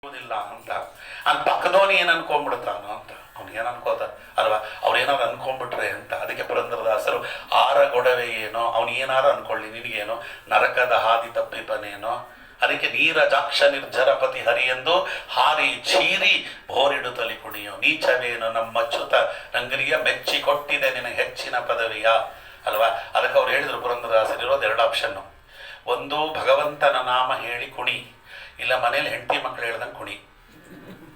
ಇಲ್ಲ ಅಂತ ಅಲ್ಲಿ ಪಕ್ಕದವನು ಏನು ಅನ್ಕೊಂಡ್ಬಿಡ್ತಾನೋ ಅಂತ ಅವ್ನು ಏನು ಅನ್ಕೋತ ಅಲ್ವಾ, ಅವ್ರು ಏನಾರು ಅನ್ಕೊಂಡ್ಬಿಟ್ರೆ ಅಂತ. ಅದಕ್ಕೆ ಪುರಂದರದಾಸರು ಆರ ಗೊಡವೆ ಏನೋ ಅವನು ಏನಾರು ಅನ್ಕೊಳ್ಳಿ ನಿನಗೇನೋ ನರಕದ ಹಾದಿ ತಪ್ಪಿಪನೇನೋ, ಅದಕ್ಕೆ ನೀರಜಾಕ್ಷ ನಿರ್ಜರಪತಿ ಹರಿ ಎಂದು ಹಾರಿ ಚೀರಿ ಬೋರಿಡುತ್ತಲಿ ಕುಣಿಯೋ ನೀಚವೇನು ನಮ್ಮಚ್ಯುತ ನಂಗನಿಯ ಮೆಚ್ಚಿ ಕೊಟ್ಟಿದೆ ನಿನಗೆ ಹೆಚ್ಚಿನ ಪದವಿಯ ಅಲ್ವಾ. ಅದಕ್ಕೆ ಅವ್ರು ಹೇಳಿದ್ರು ಪುರಂದರದಾಸರು ಇರೋದು ಎರಡು ಆಪ್ಷನ್ನು. ಒಂದು ಭಗವಂತನ ನಾಮ ಹೇಳಿ ಕುಣಿ, ಇಲ್ಲ ಮನೇಲಿ ಹೆಂಡತಿ ಮಕ್ಕಳು ಹೇಳ್ದಂಗೆ ಕುಣಿ.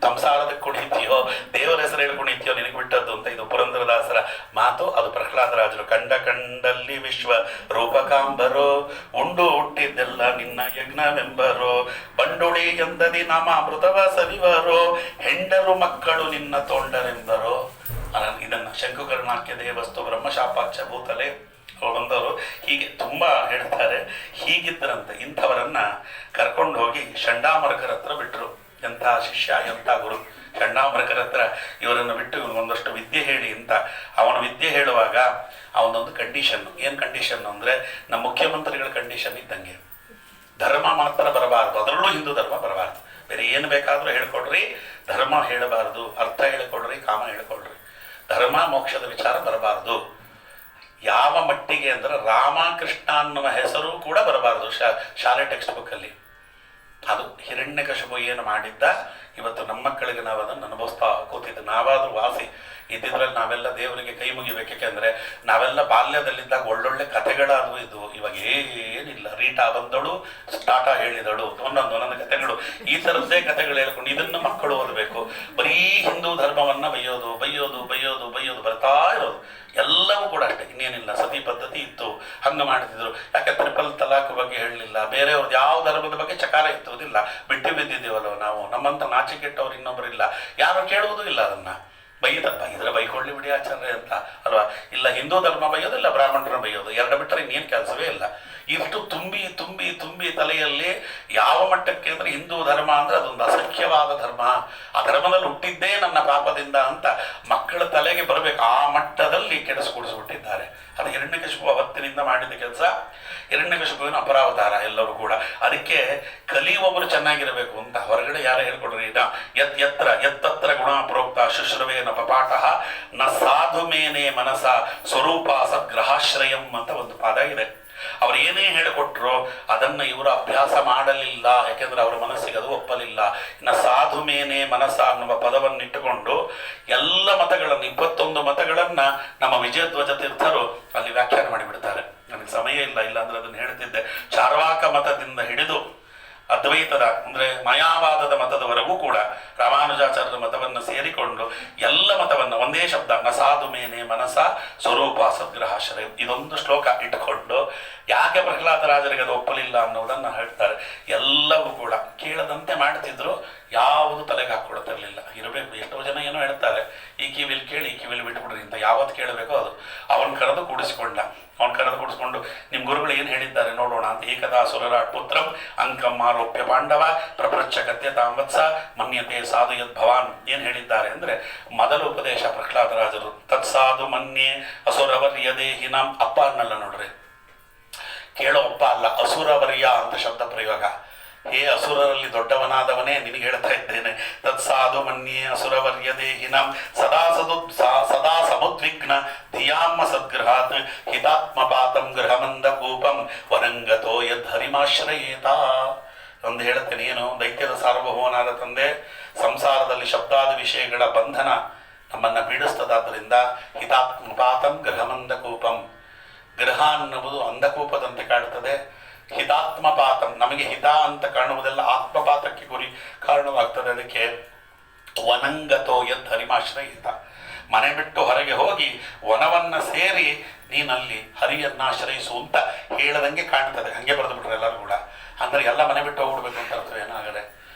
ಸಂಸಾರದಕ್ಕೆ ಕುಣಿತೀಯೋ ದೇವರ ಹೆಸರು ಹೇಳಿ ಕುಣಿತೀಯೋ ನಿನಗೆ ಬಿಟ್ಟದ್ದು ಅಂತ. ಇದು ಪುರಂದರದಾಸರ ಮಾತು. ಅದು ಪ್ರಹ್ಲಾದರಾಜರು ಕಂಡ ಕಂಡಲ್ಲಿ ವಿಶ್ವ ರೂಪಕಾಂಬರೋ ಉಂಡು ಹುಟ್ಟಿದ್ದೆಲ್ಲ ನಿನ್ನ ಯಜ್ಞವೆಂಬರೋ ಬಂಡುಳಿ ಎಂದದಿ ನಾಮ ಅಮೃತವ ಸವಿವರೋ ಹೆಂಡರು ಮಕ್ಕಳು ನಿನ್ನ ತೋಂಡರೆಂಬರೋ. ಇದನ್ನ ಶಂಕುಕರ್ಣಾಖ್ಯ ದೇವಸ್ತು ಬ್ರಹ್ಮಶಾಪಾಕ್ಷ ಭೂತಲೆ ಅವ್ರು ಬಂದವರು ಹೀಗೆ ತುಂಬ ಹೇಳ್ತಾರೆ. ಹೀಗಿದ್ದರಂತೆ ಇಂಥವರನ್ನ ಕರ್ಕೊಂಡು ಹೋಗಿ ಚಂಡಾಮರ್ಕರ ಹತ್ರ ಬಿಟ್ಟರು. ಎಂಥ ಶಿಷ್ಯ ಎಂಥ ಗುರು. ಚಂಡಾಮರ್ಕರ ಹತ್ರ ಇವರನ್ನು ಬಿಟ್ಟು ಒಂದಷ್ಟು ವಿದ್ಯೆ ಹೇಳಿ ಅಂತ. ಅವನು ವಿದ್ಯೆ ಹೇಳುವಾಗ ಅವನೊಂದು ಕಂಡೀಷನ್. ಏನು ಕಂಡೀಷನ್ ಅಂದರೆ ನಮ್ಮ ಮುಖ್ಯಮಂತ್ರಿಗಳ ಕಂಡೀಷನ್ ಇದ್ದಂಗೆ, ಧರ್ಮ ಮಾತ್ರ ಬರಬಾರ್ದು, ಅದರಲ್ಲೂ ಹಿಂದೂ ಧರ್ಮ ಬರಬಾರ್ದು. ಬೇರೆ ಏನು ಬೇಕಾದರೂ ಹೇಳ್ಕೊಡ್ರಿ, ಧರ್ಮ ಹೇಳಬಾರ್ದು. ಅರ್ಥ ಹೇಳ್ಕೊಡ್ರಿ, ಕಾಮ ಹೇಳ್ಕೊಡ್ರಿ, ಧರ್ಮ ಮೋಕ್ಷದ ವಿಚಾರ ಬರಬಾರ್ದು. ಯಾವ ಮಟ್ಟಿಗೆ ಅಂದರೆ ರಾಮಕೃಷ್ಣ ಅನ್ನುವ ಹೆಸರು ಕೂಡ ಬರಬಾರ್ದು ಶಾಲೆ ಟೆಕ್ಸ್ಟ್ ಬುಕ್ಕಲ್ಲಿ. ಅದು ಹಿರಣ್ಯಕಶಿಪು ಏನು ಮಾಡಿದ್ದ ಇವತ್ತು ನಮ್ಮ ಮಕ್ಕಳಿಗೆ ನಾವು ಅದನ್ನು ಅನುಭವಿಸ್ತಾ ಕೂತಿದ್ದು. ನಾವಾದರೂ ವಾಸಿ ಇದ್ದಿದ್ರಲ್ಲಿ ನಾವೆಲ್ಲ ದೇವರಿಗೆ ಕೈ ಮುಗಿಬೇಕು. ಯಾಕೆಂದರೆ ನಾವೆಲ್ಲ ಬಾಲ್ಯದಲ್ಲಿದ್ದಾಗ ಒಳ್ಳೊಳ್ಳೆ ಕಥೆಗಳಾದವು ಇದ್ವು. ಇವಾಗ ಏನಿಲ್ಲ. ರೀಟಾ ಬಂದಳು, ಟಾಟಾ ಹೇಳಿದಳು, ಒಂದೊಂದು ಕಥೆಗಳು, ಈ ಥರದ್ದೇ ಕಥೆಗಳು ಹೇಳ್ಕೊಂಡು ಇದನ್ನು ಮಕ್ಕಳು ಓದಬೇಕು. ಬರೀ ಹಿಂದೂ ಧರ್ಮವನ್ನು ಬೈಯೋದು ಬೈಯೋದು ಬೈಯೋದು ಬೈಯೋದು ಬರ್ತಾ ಇರೋದು. ಎಲ್ಲವೂ ಕೂಡ ಅಷ್ಟೇ, ಇನ್ನೇನಿಲ್ಲ. ಸತಿ ಪದ್ಧತಿ ಇತ್ತು, ಹಂಗೆ ಮಾಡ್ತಿದ್ರು. ಯಾಕೆ ಟ್ರಿಪಲ್ ತಲಾಕ್ ಬಗ್ಗೆ ಹೇಳಲಿಲ್ಲ, ಬೇರೆಯವ್ರದ್ದು ಯಾವ ಧರ್ಮದ ಬಗ್ಗೆ ಚಕಾರ ಎತ್ತುವುದಿಲ್ಲ. ಬಿಟ್ಟು ಬಿದ್ದಿದ್ದೀವಲ್ವ ನಾವು. ನಮ್ಮಂತ ನಾಚಿಕೆಟ್ಟವ್ರು ಇನ್ನೊಬ್ಬರಿಲ್ಲ, ಯಾರು ಕೇಳುವುದೂ ಇಲ್ಲ. ಅದನ್ನು ಬೈದರೆ ಬೈಕೊಳ್ಳಿ ಬಿಡಿ ಆಚಾರ್ಯ ಅಂತ ಅಲ್ವಾ. ಇಲ್ಲ ಹಿಂದೂ ಧರ್ಮ ಬೈಯೋದಿಲ್ಲ, ಬ್ರಾಹ್ಮಣರನ್ನ ಬೈಯೋದು, ಎರಡು ಬಿಟ್ಟರೆ ಇನ್ನೇನು ಕೆಲಸವೇ ಇಲ್ಲ. ಇಷ್ಟು ತುಂಬಿ ತುಂಬಿ ತುಂಬಿ ತಲೆಯಲ್ಲಿ ಯಾವ ಮಟ್ಟಕ್ಕೆ ಅಂದರೆ ಹಿಂದೂ ಧರ್ಮ ಅಂದರೆ ಅದೊಂದು ಅಸಖ್ಯವಾದ ಧರ್ಮ, ಆ ಧರ್ಮದಲ್ಲಿ ಹುಟ್ಟಿದ್ದೇ ನನ್ನ ಪಾಪದಿಂದ ಅಂತ ಮಕ್ಕಳ ತಲೆಗೆ ಬರಬೇಕು. ಆ ಮಟ್ಟದಲ್ಲಿ ಕೆಡಿಸ್ಕೊಡಿಸ್ಬಿಟ್ಟಿದ್ದಾರೆ. ಅದು ಹಿರಣ್ಯಕಶಿಪು ಅವತ್ತಿನಿಂದ ಮಾಡಿದ ಕೆಲಸ. ಹಿರಣ್ಯಕಶಿಪುವಿನ ಅಪರಾವತಾರ ಎಲ್ಲರೂ ಕೂಡ. ಅದಕ್ಕೆ ಕಲಿಯುವವರು ಚೆನ್ನಾಗಿರಬೇಕು ಅಂತ ಹೊರಗಡೆ ಯಾರು ಹೇಳ್ಕೊಡ್ರಿ. ಎತ್ತತ್ರ ಗುಣ ಪ್ರೋಕ್ತ ಶುಶ್ರವೇನ ಪಪಾಠ ನ ಸಾಧು ಮೇನೆ ಮನಸ ಸ್ವರೂಪ ಸದ್ಗ್ರಹಾಶ್ರಯಂ ಅಂತ ಒಂದು ಪಾದ ಇದೆ. ಅವ್ರು ಏನೇ ಹೇಳಿಕೊಟ್ರು ಅದನ್ನು ಇವರು ಅಭ್ಯಾಸ ಮಾಡಲಿಲ್ಲ. ಯಾಕೆಂದ್ರೆ ಅವರ ಮನಸ್ಸಿಗೆ ಅದು ಒಪ್ಪಲಿಲ್ಲ. ಇನ್ನು ಸಾಧು ಮೇನೆ ಮನಸ ಅನ್ನುವ ಪದವನ್ನಿಟ್ಟುಕೊಂಡು ಎಲ್ಲ ಮತಗಳನ್ನು 21 ಮತಗಳನ್ನು ನಮ್ಮ ವಿಜಯಧ್ವಜ ತೀರ್ಥರು ಅಲ್ಲಿ ವ್ಯಾಖ್ಯಾನ ಮಾಡಿಬಿಡ್ತಾರೆ. ನನಗೆ ಸಮಯ ಇಲ್ಲ ಅಂದ್ರೆ ಅದನ್ನು ಹೇಳ್ತಿದ್ದೆ. ಚಾರ್ವಾಕ ಮತದಿಂದ ಹಿಡಿದು ಅದ್ವೈತದ ಅಂದರೆ ಮಾಯಾವಾದದ ಮತದವರೆಗೂ ಕೂಡ ರಾಮಾನುಜಾಚಾರ್ಯರ ಮತವನ್ನು ಸೇರಿಕೊಂಡು ಎಲ್ಲ ಮತವನ್ನು ಒಂದೇ ಶಬ್ದ ನ ಸಾಧು ಮೇನೆ ಮನಸ ಸ್ವರೂಪ ಸದ್ಗ್ರಹಾಶ್ರಯ ಇದೊಂದು ಶ್ಲೋಕ ಇಟ್ಟುಕೊಂಡು ಯಾಕೆ ಪ್ರಹ್ಲಾದರಾಜರಿಗೆ ಅದು ಒಪ್ಪಲಿಲ್ಲ ಅನ್ನೋದನ್ನು ಹೇಳ್ತಾರೆ. ಎಲ್ಲವೂ ಕೂಡ ಕೇಳದಂತೆ ಮಾಡ್ತಿದ್ರು, ಯಾವುದು ತಲೆಗೆ ಹಾಕ್ಕೊಳ್ತಿರ್ಲಿಲ್ಲ. ಇರಬೇಕು. ಎಷ್ಟೋ ಜನ ಏನೋ ಹೇಳ್ತಾರೆ, ಈ ಕಿವಿಲಿ ಕೇಳಿ ಈ ಕಿವಿಲಿ ಬಿಟ್ಬಿಡ್ರಿ ಅಂತ. ಯಾವತ್ತು ಕೇಳಬೇಕೋ ಅದು. ಅವನು ಕರೆದು ಕೂಡಿಸ್ಕೊಂಡು ನಿಮ್ಮ ಗುರುಗಳು ಏನು ಹೇಳಿದ್ದಾರೆ ನೋಡೋಣ ಅಂತ. ಏಕದಾ ಸುರರಾಟ್ ಪುತ್ರಂ ಅಂಕಂ ಆರೋಪ್ಯ ಪಾಂಡವ ಪ್ರಪಂಚ ಕಥ್ಯತಾಂವತ್ಸ ಮನ್ಯತೆ ಸಾಧು ಯದ್ ಭವಾನ್ ಏನು ಹೇಳಿದ್ದಾರೆ ಅಂದರೆ, ಮೊದಲ ಉಪದೇಶ ಪ್ರಹ್ಲಾದರಾಜರು ತತ್ಸಾಧು ಮನ್ಯೆ ಅಸುರವರ್ಯ ದೇಹಿನಾಂ. ಅಪ್ಪ ಅನ್ನಲ್ಲ ನೋಡ್ರಿ, ಕೇಳೋ ಅಪ್ಪ ಅಲ್ಲ, ಅಸುರವರ್ಯ ಅಂತ ಶಬ್ದ ಪ್ರಯೋಗ. ಹೇ ಅಸುರರಲ್ಲಿ ದೊಡ್ಡವನಾದವನೇ ನಿನಗೆ ಹೇಳ್ತಾ ಇದ್ದೇನೆ. ತತ್ಸಾಧು ಮನ್ಯೇ ಅಸುರವರ್ಯ ದೇಹಿನಾಂ ಸದಾ ಸಮುದ್ವಿಗ್ನ ಧಿಯಾಮ್ಮ ಸದ್ಗೃಹಾತ್ ಹಿತಾತ್ಮಪಾತಂ ಗೃಹಮಂದ ಕೂಪಂ ವನಂಗತೋ ಯದ್ ಹರಿಮಾಶ್ರಯೇತ. ಒಂದು ಹೇಳುತ್ತೇನೆ, ಏನು ದೈತ್ಯದ ಸಾರ್ವಭೌಮನಾದ ತಂದೆ, ಸಂಸಾರದಲ್ಲಿ ಶಬ್ದಾದ ವಿಷಯಗಳ ಬಂಧನ ನಮ್ಮನ್ನು ಪೀಡಿಸ್ತದಾದ್ದರಿಂದ ಹಿತಾತ್ಮಪಾತಂ ಗೃಹಮಂದ ಕೂಪಂ. ಗೃಹ ಅನ್ನುವುದು ಅಂಧಕೂಪದಂತೆ ಕಾಡುತ್ತದೆ. ಹಿತಾತ್ಮಪಾತಂ ನಮಗೆ ಹಿತ ಅಂತ ಕಾಣುವುದೆಲ್ಲ ಆತ್ಮಪಾತಕ್ಕೆ ಕಾರಣವಾಗ್ತದೆ. ಅದಕ್ಕೆ ವನಂಗತೋ ಯದ್ ಹರಿಮಾಶ್ರಯಿತ. ಮನೆ ಬಿಟ್ಟು ಹೊರಗೆ ಹೋಗಿ ವನವನ್ನು ಸೇರಿ ನೀನಲ್ಲಿ ಹರಿಯನ್ನು ಆಶ್ರಯಿಸು ಅಂತ ಹೇಳದಂಗೆ ಕಾಣ್ತದೆ. ಹಾಗೆ ಬರೆದು ಬಿಟ್ರೆ ಎಲ್ಲರೂ ಕೂಡ. ಅಂದರೆ ಎಲ್ಲ ಮನೆ ಬಿಟ್ಟು ಹೋಗ್ಬಿಡ್ಬೇಕು ಅಂತ ಅರ್ಥ ಏನಾಗದೆ.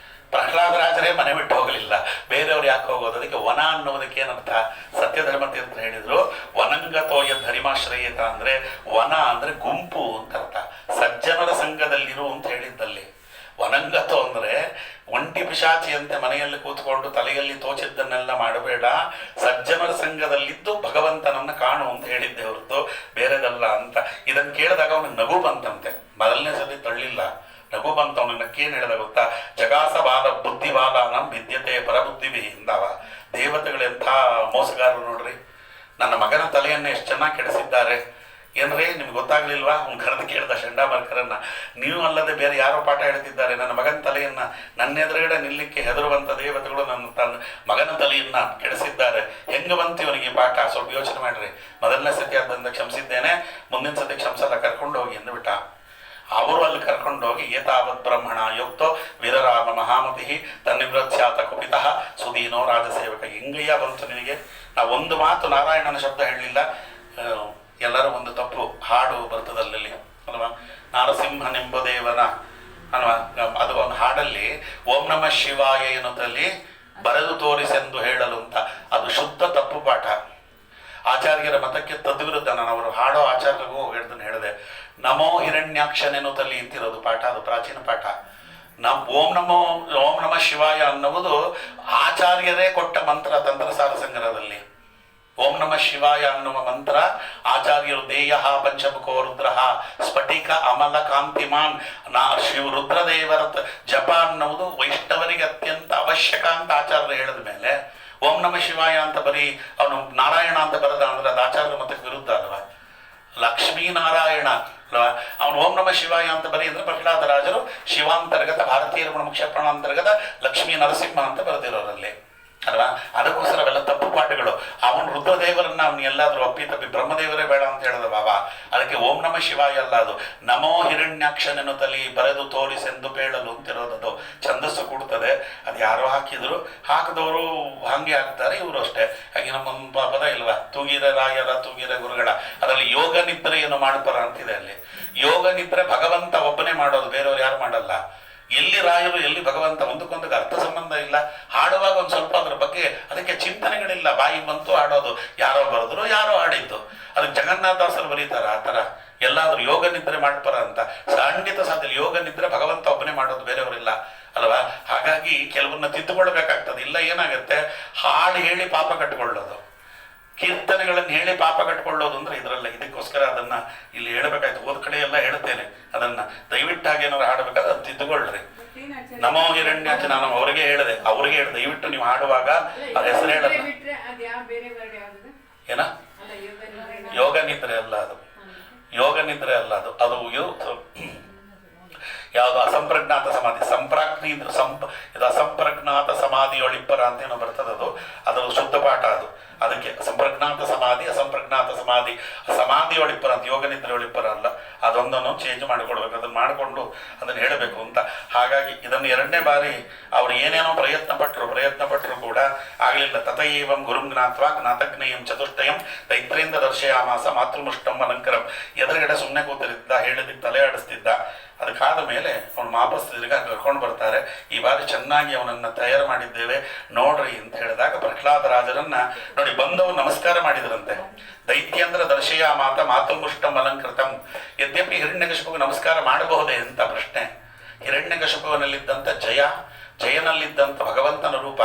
ಪ್ರಹ್ಲಾದರಾಜರೇ ಮನೆ ಬಿಟ್ಟು ಹೋಗಲಿಲ್ಲ, ಬೇರೆಯವ್ರು ಯಾಕೆ ಹೋಗೋದು? ಅದಕ್ಕೆ ವನ ಅನ್ನೋದಕ್ಕೆ ಏನರ್ಥ? ಸತ್ಯಧರ್ಮ ತೀರ್ಥ ಹೇಳಿದ್ರು ವನಂಗತೋ ಯದ್ ಹರಿಮಾಶ್ರಯೇತ ಅಂದರೆ ವನ ಅಂದರೆ ಗುಂಪು ಅಂತ ಅರ್ಥ. ಸಜ್ಜನರ ಸಂಘದಲ್ಲಿರು ಅಂತ ಹೇಳಿದ್ದಲ್ಲಿ. ವನಂಗತೋ ಅಂದರೆ ಒಂಟಿ ಪಿಶಾಚಿಯಂತೆ ಮನೆಯಲ್ಲಿ ಕೂತ್ಕೊಂಡು ತಲೆಯಲ್ಲಿ ತೋಚಿದ್ದನ್ನೆಲ್ಲ ಮಾಡಬೇಡ, ಸಜ್ಜನರ ಸಂಘದಲ್ಲಿದ್ದು ಭಗವಂತನನ್ನು ಕಾಣು ಅಂತ ಹೇಳಿದ್ದೆ ಹೊರತು ಬೇರೆದಲ್ಲ ಅಂತ. ಇದನ್ನು ಕೇಳಿದಾಗ ಅವನಿಗೆ ನಗು ಬಂತಂತೆ. ಮೊದಲನೇ ಸತಿ ತಳ್ಳಿಲ್ಲ, ನಗು ಬಂತವನು. ನಕ್ಕೇನು ಹೇಳಿದ ಗೊತ್ತಾ? ಜಗಾಸ ಬಾಲ ಬುದ್ಧಿ ಬಾಲ ನಮ್ ವಿದ್ಯತೆ ಪರಬುದ್ಧಿ ಹಿಂದವ. ದೇವತೆಗಳೆಂಥ ಮೋಸಗಾರರು ನೋಡ್ರಿ. ನನ್ನ ಮಗನ ತಲೆಯನ್ನು ಎಷ್ಟು ಚೆನ್ನಾಗಿ ಕೆಡಿಸಿದ್ದಾರೆ. ಏನ್ರೇ ನಿಮ್ಗೆ ಗೊತ್ತಾಗ್ಲಿಲ್ವಾ? ಅವ್ನು ಕರೆದು ಕೇಳ್ದ ಚಂಡಮಾರುತರನ್ನ, ನೀವು ಅಲ್ಲದೆ ಬೇರೆ ಯಾರೋ ಪಾಠ ಹೇಳ್ತಿದ್ದಾರೆ, ನನ್ನ ಮಗನ ತಲೆಯನ್ನ ನನ್ನ ಎದುರುಗಡೆ ನಿಲ್ಲಿಕ್ಕೆ ಹೆದರುವಂಥ ದೇವತೆಗಳು ತನ್ನ ಮಗನ ತಲೆಯನ್ನ ಕೆಡಿಸಿದ್ದಾರೆ. ಹೆಂಗೆ ಬಂತು ಇವನಿಗೆ ಪಾಠ? ಸ್ವಲ್ಪ ಯೋಚನೆ ಮಾಡ್ರಿ. ಮೊದಲನೇ ಸತಿ ಅದರಿಂದ ಕ್ಷಮಿಸಿದ್ದೇನೆ, ಮುಂದಿನ ಸತಿ ಕ್ಷಮಿಸಲ್ಲ, ಕರ್ಕೊಂಡು ಹೋಗಿ ಎಂದುಬಿಟ್ಟ. ಅವರು ಅಲ್ಲಿ ಕರ್ಕೊಂಡೋಗಿ ಏತಾವತ್ ಬ್ರಹ್ಮಣ ಯೋಕ್ತೋ ವೀರರಾಮ ಮಹಾಮತಿ ತನ್ನಿವೃತ್ಸ್ಯಾತ ಕುಪಿತಃ ಸುದೀನೋ ರಾಜಸೇವಕ. ಹಿಂಗಯ್ಯ ಬಂತು ನಿನಗೆ? ನಾವು ಒಂದು ಮಾತು ನಾರಾಯಣನ ಶಬ್ದ ಹೇಳಲಿಲ್ಲ. ಎಲ್ಲರೂ ಒಂದು ತಪ್ಪು ಹಾಡು ಬರ್ತದಲ್ಲಿ ಅಲ್ವಾ? ನಾರಸಿಂಹನೆಂಬುದೇವನ ಅಲ್ವಾ? ಅದು ಒಂದು ಹಾಡಲ್ಲಿ ಓಂ ನಮಃ ಶಿವಾಯ ಎನ್ನುತ್ತಲ್ಲಿ ಬರೆದು ತೋರಿಸೆಂದು ಹೇಳಲು ಅಂತ, ಅದು ಶುದ್ಧ ತಪ್ಪು ಪಾಠ. ಆಚಾರ್ಯರ ಮತಕ್ಕೆ ತದ್ವಿರುದ್ಧ. ನಾನು ಅವರು ಹಾಡೋ ಆಚಾರ್ಯರಿಗೂ ಹೇಳಿದೆ. ನಮೋ ಹಿರಣ್ಯಾಕ್ಷನೆನ್ನುತ್ತಲ್ಲಿ ಇಂತಿರೋದು ಪಾಠ, ಅದು ಪ್ರಾಚೀನ ಪಾಠ. ಓಂ ನಮಃ ಶಿವಾಯ ಅನ್ನುವುದು ಆಚಾರ್ಯರೇ ಕೊಟ್ಟ ಮಂತ್ರ ತಂತ್ರಸಾರ ಸಂಗ್ರಹದಲ್ಲಿ. ಓಂ ನಮಃ ಶಿವಾಯ ಅನ್ನುವ ಮಂತ್ರ ಆಚಾರ್ಯರು ದೇಯ ಪಂಚಮುಖೋ ರುದ್ರ ಸ್ಫಟಿಕ ಅಮಲ ಕಾಂತಿಮಾನ್ ಶಿವ ರುದ್ರದೇವರ ಜಪ ಅನ್ನುವುದು ವೈಷ್ಣವರಿಗೆ ಅತ್ಯಂತ ಅವಶ್ಯಕ ಅಂತ ಆಚಾರ್ಯರು ಹೇಳಿದ ಮೇಲೆ ಓಂ ನಮಃ ಶಿವಾಯ ಅಂತ ಬರೀ ಅವನು ನಾರಾಯಣ ಅಂತ ಬರದ ಅಂದ್ರೆ ಅದು ಆಚಾರ್ಯರ ಮತಕ್ಕೆ ವಿರುದ್ಧ ಅಲ್ವಾ? ಲಕ್ಷ್ಮೀನಾರಾಯಣ ಅಲ್ವಾ? ಅವನು ಓಂ ನಮಃ ಶಿವಾಯ ಅಂತ ಬರೀ ಅಂದ್ರೆ ಪ್ರಹ್ಲಾದರಾಜರು ಶಿವಾಂತರ್ಗತ ಭಾರತೀಯ ರಮಣ ಮುಖ್ಯ ಪ್ರಾಣಾಂತರ್ಗತ ಲಕ್ಷ್ಮೀ ನರಸಿಂಹ ಅಂತ ಬರೆದಿರೋರಲ್ಲಿ ಅಲ್ವಾ? ಅದಕ್ಕೋಸ್ಕರ ಅವೆಲ್ಲ ತಪ್ಪು ಪಾಠಗಳು. ಅವನು ರುದ್ರದೇವರನ್ನ ಅವನು ಎಲ್ಲಾದ್ರೂ ಅಪ್ಪಿ ಬ್ರಹ್ಮದೇವರೇ ಬೇಡ ಅಂತ ಹೇಳಿದ ಬಾಬಾ. ಅದಕ್ಕೆ ಓಂ ನಮಃ ಶಿವಾಯ ಅಲ್ಲ, ಅದು ನಮೋ ಹಿರಣ್ಯಾಕ್ಷನೆನ್ನುತ್ತಲಿ ಬರೆದು ತೋರಿಸೆಂದು ಪೇಳಲು ಅಂತಿರೋದದು. ಛಂದಸ್ಸು ಕೂಡ್ತದೆ. ಅದು ಯಾರೋ ಹಾಕಿದವರು ಹಂಗೆ ಹಾಕ್ತಾರೆ, ಇವರು ಅಷ್ಟೇ. ಹಾಗೆ ನಮ್ಮೊಂದು ಪದ ಇಲ್ವಾ? ತೂಗಿರ ರಾಯರ ತೂಗಿರ ಗುರುಗಳ, ಅದರಲ್ಲಿ ಯೋಗ ನಿದ್ರೆಯನ್ನು ಮಾಡ್ಬಾರ ಅಂತಿದೆ. ಅಲ್ಲಿ ಯೋಗ ನಿದ್ರೆ ಭಗವಂತ ಒಬ್ಬನೇ ಮಾಡೋದು, ಬೇರೆಯವ್ರು ಯಾರು ಮಾಡಲ್ಲ. ಎಲ್ಲಿ ರಾಯರು ಎಲ್ಲಿ ಭಗವಂತ, ಒಂದಕ್ಕೊಂದಕ್ಕೆ ಅರ್ಥ ಸಂಬಂಧ ಇಲ್ಲ. ಹಾಡುವಾಗ ಒಂದು ಸ್ವಲ್ಪ ಅದ್ರ ಬಗ್ಗೆ ಅದಕ್ಕೆ ಚಿಂತನೆಗಳಿಲ್ಲ. ಬಾಯಿ ಬಂತು ಹಾಡೋದು, ಯಾರೋ ಬರೆದ್ರು ಯಾರೋ ಹಾಡಿದ್ದು. ಅದಕ್ಕೆ ಜಗನ್ನಾಥದಾಸರು ಬರೀತಾರ ಆ ಥರ ಎಲ್ಲಾದ್ರೂ ಯೋಗ ನಿದ್ರೆ ಮಾಡ್ತಾರ ಅಂತ? ಖಂಡಿತ ಸಾಧ್ಯ. ಯೋಗ ನಿದ್ರೆ ಭಗವಂತ ಒಬ್ಬನೇ ಮಾಡೋದು, ಬೇರೆಯವರಿಲ್ಲ ಅಲ್ವಾ? ಹಾಗಾಗಿ ಕೆಲವನ್ನ ತಿದ್ದುಕೊಳ್ಬೇಕಾಗ್ತದೆ. ಇಲ್ಲ ಏನಾಗುತ್ತೆ, ಹಾಡು ಹೇಳಿ ಪಾಪ ಕಟ್ಟಿಕೊಳ್ಳೋದು, ಕೀರ್ತನೆಗಳನ್ನು ಹೇಳಿ ಪಾಪ ಕಟ್ಕೊಳ್ಳೋದು ಅಂದ್ರೆ ಇದರಲ್ಲ. ಇದಕ್ಕೋಸ್ಕರ ಅದನ್ನ ಇಲ್ಲಿ ಹೇಳಬೇಕಾಯ್ತು. ಹೋದ ಕಡೆ ಎಲ್ಲ ಹೇಳ್ತೇನೆ ಅದನ್ನ. ದಯವಿಟ್ಟು ಹಾಗೇನಾದ್ರು ಹಾಡಬೇಕಾದ್ರೆ ಅದು ತಿದ್ದುಕೊಳ್ಳ್ರಿ. ನಮೋ ಹಿರಣ್ಯಾಚ ನಾನು ಅವ್ರಿಗೆ ಹೇಳಿದೆ, ದಯವಿಟ್ಟು ನೀವು ಹಾಡುವಾಗ ಅದ ಹೆಸರು ಹೇಳಲ್ಲ. ಏನ ಯೋಗ ನಿದ್ರೆ ಅಲ್ಲ ಅದು, ಯೋಗ ನಿದ್ರೆ ಅಲ್ಲ ಅದು. ಅದು ಯಾವುದು ಅಸಂಪ್ರಜ್ಞಾತ ಸಮಾಧಿ, ಇದು ಅಸಂಪ್ರಜ್ಞಾತ ಸಮಾಧಿಯೊಳಿಬ್ಬರ ಅಂತ ಏನೋ ಬರ್ತದದು. ಅದು ಶುದ್ಧ ಪಾಠ ಅದು. ಅದಕ್ಕೆ ಸಂಪ್ರಜ್ಞಾತ ಸಮಾಧಿ, ಅಸಂಪ್ರಜ್ಞಾತ ಸಮಾಧಿ, ಸಮಾಧಿಯೊಳಿಬ್ಬರ ಅಂತ, ಯೋಗ ನಿದ್ರೆಯೊಳಿಬ್ಬರ ಅಲ್ಲ. ಅದೊಂದನ್ನು ಚೇಂಜ್ ಮಾಡಿಕೊಡ್ಬೇಕು. ಅದನ್ನು ಮಾಡಿಕೊಂಡು ಅದನ್ನು ಹೇಳಬೇಕು ಅಂತ. ಹಾಗಾಗಿ ಇದನ್ನು ಎರಡನೇ ಬಾರಿ ಅವರು ಏನೇನೋ ಪ್ರಯತ್ನ ಪಟ್ಟರು ಕೂಡ ಆಗಲಿಲ್ಲ. ತಥೈವಂ ಗುರುಂ ಜ್ಞಾತ್ವಾ ಜ್ಞಾತಜ್ಞೇಯಂ ಚತುಷ್ಟಯಂ ದೈತ್ರೇಂದ್ರ ದರ್ಶಯಾಮಾಸ ಮಾತೃಮುಷ್ಟಂ ಅಲಂಕರಂ. ಎದುರುಗಡೆ ಸುಮ್ಮನೆ ಕೂತಿರ್ತಿದ್ದ, ಹೇಳಿದ್ದಕ್ಕೆ ತಲೆ ಆಡಿಸ್ತಿದ್ದ. ಅದಕ್ಕಾದ ಮೇಲೆ ಅವನು ವಾಪಸ್ ತಿರ್ಗಾ ಕರ್ಕೊಂಡು ಬರ್ತಾರೆ. ಈ ಬಾರಿ ಚೆನ್ನಾಗಿ ಅವನನ್ನು ತಯಾರು ಮಾಡಿದ್ದೇವೆ ನೋಡ್ರಿ ಅಂತ ಹೇಳಿದಾಗ ಪ್ರಹ್ಲಾದರಾಜರನ್ನ ನೋಡಿ ಬಂದವರು ನಮಸ್ಕಾರ ಮಾಡಿದ್ರಂತೆ. ದೈತ್ಯೇಂದ್ರ ದರ್ಶಯ ಮಾತೃಮುಷ್ಟಂ ಅಲಂಕೃತಂ. ಯದ್ಯಪಿ ಹಿರಣ್ಯಕಶಿಪುಗೆ ನಮಸ್ಕಾರ ಮಾಡಬಹುದೇ ಅಂತ ಪ್ರಶ್ನೆ. ಹಿರಣ್ಯಕಶಿಪುವಿನಲ್ಲಿದ್ದಂಥ ಜಯನಲ್ಲಿದ್ದಂಥ ಭಗವಂತನ ರೂಪ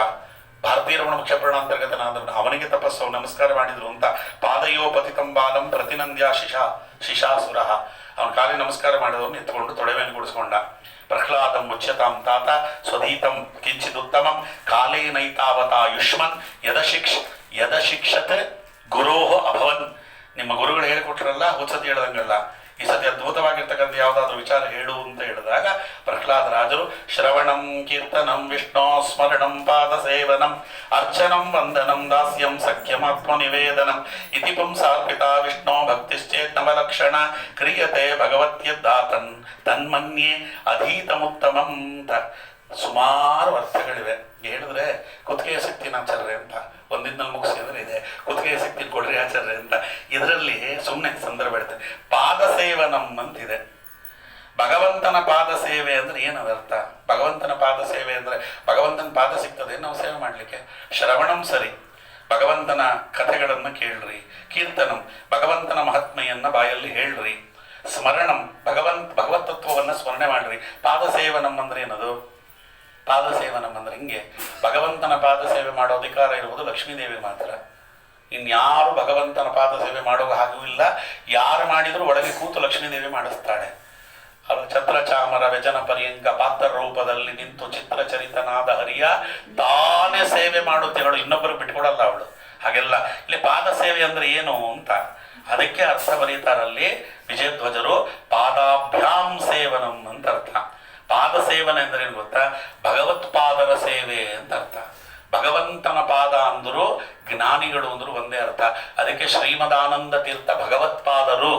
ಭಾರತೀಯ ರಮಣ ಮುಖ್ಯ ಪ್ರಾಣಾಂತರ್ಗತನಾದವನು, ಅವನಿಗೆ ತಪಸ್ಸು ನಮಸ್ಕಾರ ಮಾಡಿದ್ರು ಅಂತ. ಪಾದಯೋಪತಿತಂ ಬಾಲಂ ಪ್ರತಿನಂದ್ಯ ಶಿಶಾಸುರ. ಅವನ ಕಾಲಿ ನಮಸ್ಕಾರ ಮಾಡಿದವನು ಎತ್ಕೊಂಡು ತೊಡೆ ಮೇಲೆ ಗುಡಿಸ್ಕೊಂಡ. ಪ್ರಹ್ಲಾದಂ ಮುಚ್ಯತಾಂ ತಾತ ಸ್ವಧೀತಂ ಕಿಂಚಿದುತ್ತಮಂ ಕಾಲೇನೈತಾವತಾಯುಷ್ಮನ್ ಯದಶಿಕ್ಷತೆ ಗುರೋಹ ಅಭವನ್. ನಿಮ್ಮ ಗುರುಗಳು ಹೇಳಿಕೊಟ್ರಲ್ಲ, ಹುಚ್ಚತಿ ಹೇಳ್ದಂಗಲ್ಲ. ಈ ಸತಿ ಅದ್ಭುತವಾಗಿರ್ತಕ್ಕಂಥ ಯಾವುದಾದ್ರೂ ವಿಚಾರ ಹೇಳು ಅಂತ ಹೇಳಿದಾಗ ಪ್ರಹ್ಲಾದರಾಜರು ಶ್ರವಣಂ ಕೀರ್ತನಂ ವಿಷ್ಣು ಸ್ಮರಣಂ ಪಾದ ಸೇವನಂ ಅರ್ಚನಂ ವಂದನಂ ದಾಸ್ಯಂ ಸಖ್ಯಮಾತ್ಮ ನಿವೇದನಂ ಇತಿ ಪುಂಸಾರ್ಪಿತ ವಿಷ್ಣು ಭಕ್ತಿಶ್ಚೇತ್ ನವಲಕ್ಷಣ ಕ್ರಿಯತೆ ಭಗವತ್ಯದ್ದಾತನ್ ತನ್ಮನ್ಯೇ ಅಧೀತಮುತ್ತಮಂ. ಸುಮಾರು ಅರ್ಥಗಳಿವೆ. ಹೇಳಿದ್ರೆ ಕುತ್ತಿಗೆಯ ಶಕ್ತಿನ ಆಚಾರ್ಯ ಅಂತ ಒಂದಿನಲ್ಲಿ ಮುಗಿಸಿದ್ರೆ ಇದೆ, ಕುತ್ತಿಗೆಯ ಶಕ್ತಿ ಕೊಡ್ರಿ ಆಚಾರ್ಯ ಅಂತ. ಇದರಲ್ಲಿ ಸುಮ್ಮನೆ ಸಂದರ್ಭ ಹೇಳ್ತೇನೆ. ಪಾದ ಸೇವನಂ ಅಂತಿದೆ. ಭಗವಂತನ ಪಾದ ಸೇವೆ ಅಂದ್ರೆ ಏನದ ಅರ್ಥ? ಭಗವಂತನ ಪಾದ ಸೇವೆ ಅಂದ್ರೆ ಭಗವಂತನ ಪಾದ ಸಿಗ್ತದೆ ನಾವು ಸೇವೆ ಮಾಡ್ಲಿಕ್ಕೆ. ಶ್ರವಣಂ ಸರಿ, ಭಗವಂತನ ಕಥೆಗಳನ್ನು ಕೇಳ್ರಿ. ಕೀರ್ತನಂ, ಭಗವಂತನ ಮಹಾತ್ಮೆಯನ್ನ ಬಾಯಲ್ಲಿ ಹೇಳ್ರಿ. ಸ್ಮರಣಂ, ಭಗವತ್ತತ್ವವನ್ನು ಸ್ಮರಣೆ ಮಾಡ್ರಿ. ಪಾದ ಸೇವನಂ ಅಂದ್ರೆ ಏನದು? ಪಾದ ಸೇವನಂ ಅಂದ್ರೆ ಹಿಂಗೆ, ಭಗವಂತನ ಪಾದ ಸೇವೆ ಮಾಡೋ ಅಧಿಕಾರ ಇರುವುದು ಲಕ್ಷ್ಮೀದೇವಿಗೆ ಮಾತ್ರ. ಇನ್ಯಾರು ಭಗವಂತನ ಪಾದ ಸೇವೆ ಮಾಡುವ ಹಾಗೂ ಇಲ್ಲ. ಯಾರು ಮಾಡಿದ್ರು ಒಳಗೆ ಕೂತು ಲಕ್ಷ್ಮೀದೇವಿ ಮಾಡಿಸ್ತಾಳೆ. ಅದು ಛತ್ರ ಚಾಮರ ವ್ಯಜನ ಪರ್ಯಂಕ ಪಾತ್ರ ರೂಪದಲ್ಲಿ ನಿಂತು ಚಿತ್ರಚರಿತನಾದ ಹರಿಯ ತಾನೇ ಸೇವೆ ಮಾಡುತ್ತೇವಳು, ಇನ್ನೊಬ್ಬರು ಬಿಟ್ಕೊಡಲ್ಲ ಅವಳು. ಹಾಗೆಲ್ಲ ಇಲ್ಲಿ ಪಾದ ಸೇವೆ ಅಂದ್ರೆ ಏನು ಅಂತ ಅದಕ್ಕೆ ಅರ್ಥ ಬರೀತಾರಲ್ಲಿ ವಿಜಯಧ್ವಜರು. ಪಾದಾಭ್ಯಾಂ ಸೇವನಂ ಅಂತ ಅರ್ಥ. ಪಾದ ಸೇವನೆ ಅಂದ್ರೆ ಏನು ಗೊತ್ತಾ? ಭಗವತ್ಪಾದರ ಸೇವೆ ಅಂತ ಅರ್ಥ. ಭಗವಂತನ ಪಾದ ಅಂದರು ಜ್ಞಾನಿಗಳು ಅಂದ್ರು ಒಂದೇ ಅರ್ಥ. ಅದಕ್ಕೆ ಶ್ರೀಮದಾನಂದ ತೀರ್ಥ ಭಗವತ್ಪಾದರು.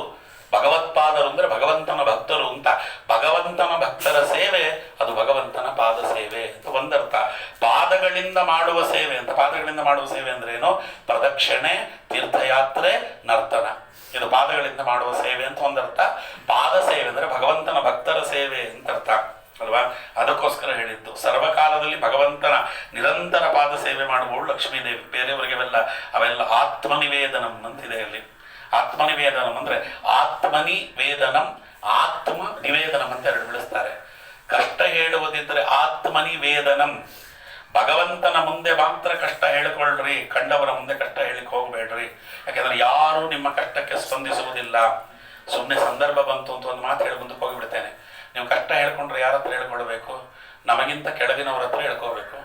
ಭಗವತ್ಪಾದರು ಅಂದ್ರೆ ಭಗವಂತನ ಭಕ್ತರು ಅಂತ. ಭಗವಂತನ ಭಕ್ತರ ಸೇವೆ ಅದು ಭಗವಂತನ ಪಾದ ಸೇವೆ ಅಂತ ಒಂದರ್ಥ. ಪಾದಗಳಿಂದ ಮಾಡುವ ಸೇವೆ ಅಂತ. ಪಾದಗಳಿಂದ ಮಾಡುವ ಸೇವೆ ಅಂದ್ರೆ ಏನು? ಪ್ರದಕ್ಷಿಣೆ, ತೀರ್ಥಯಾತ್ರೆ, ನರ್ತನ, ಇದು ಪಾದಗಳಿಂದ ಮಾಡುವ ಸೇವೆ ಅಂತ ಒಂದರ್ಥ. ಪಾದ ಸೇವೆ ಅಂದ್ರೆ ಭಗವಂತನ ಭಕ್ತರ ಸೇವೆ ಅಂತ ಅರ್ಥ ಅಲ್ವಾ? ಅದಕ್ಕೋಸ್ಕರ ಹೇಳಿದ್ದು ಸರ್ವಕಾಲದಲ್ಲಿ ಭಗವಂತನ ನಿರಂತರ ಪಾದ ಸೇವೆ ಮಾಡುವವಳು ಲಕ್ಷ್ಮೀದೇವಿ. ಬೇರೆಯವರಿಗೆಲ್ಲ ಅವೆಲ್ಲ ಆತ್ಮನಿವೇದನಂ ಅಂತಿದೆ ಅಲ್ಲಿ. ಆತ್ಮನಿವೇದನಂ ಅಂದ್ರೆ ಆತ್ಮನಿವೇದನಂ, ಆತ್ಮ ನಿವೇದನಂ ಅಂತ ಎರಡು ಬೆಳೆಸ್ತಾರೆ. ಕಷ್ಟ ಹೇಳುವುದಿದ್ರೆ ಆತ್ಮನಿವೇದನಂ, ಭಗವಂತನ ಮುಂದೆ ಮಾತ್ರ ಕಷ್ಟ ಹೇಳಿಕೊಳ್ಳ್ರಿ, ಕಂಡವರ ಮುಂದೆ ಕಷ್ಟ ಹೇಳಿಕ್ ಹೋಗ್ಬೇಡ್ರಿ. ಯಾಕೆಂದ್ರೆ ಯಾರು ನಿಮ್ಮ ಕಷ್ಟಕ್ಕೆ ಸ್ಪಂದಿಸುವುದಿಲ್ಲ. ಸುಮ್ಮನೆ ಸಂದರ್ಭ ಬಂತು ಅಂತ ಒಂದು ಮಾತು ಹೇಳಿ ಮುಂದಕ್ಕೆ ಹೋಗಿಬಿಡ್ತೇನೆ. ನೀವು ಕಷ್ಟ ಹೇಳ್ಕೊಂಡ್ರೆ ಯಾರ ಹತ್ರ ಹೇಳ್ಕೊಳ್ಬೇಕು? ನಮಗಿಂತ ಕೆಳಗಿನವ್ರ ಹತ್ರ ಹೇಳ್ಕೋಬೇಕು,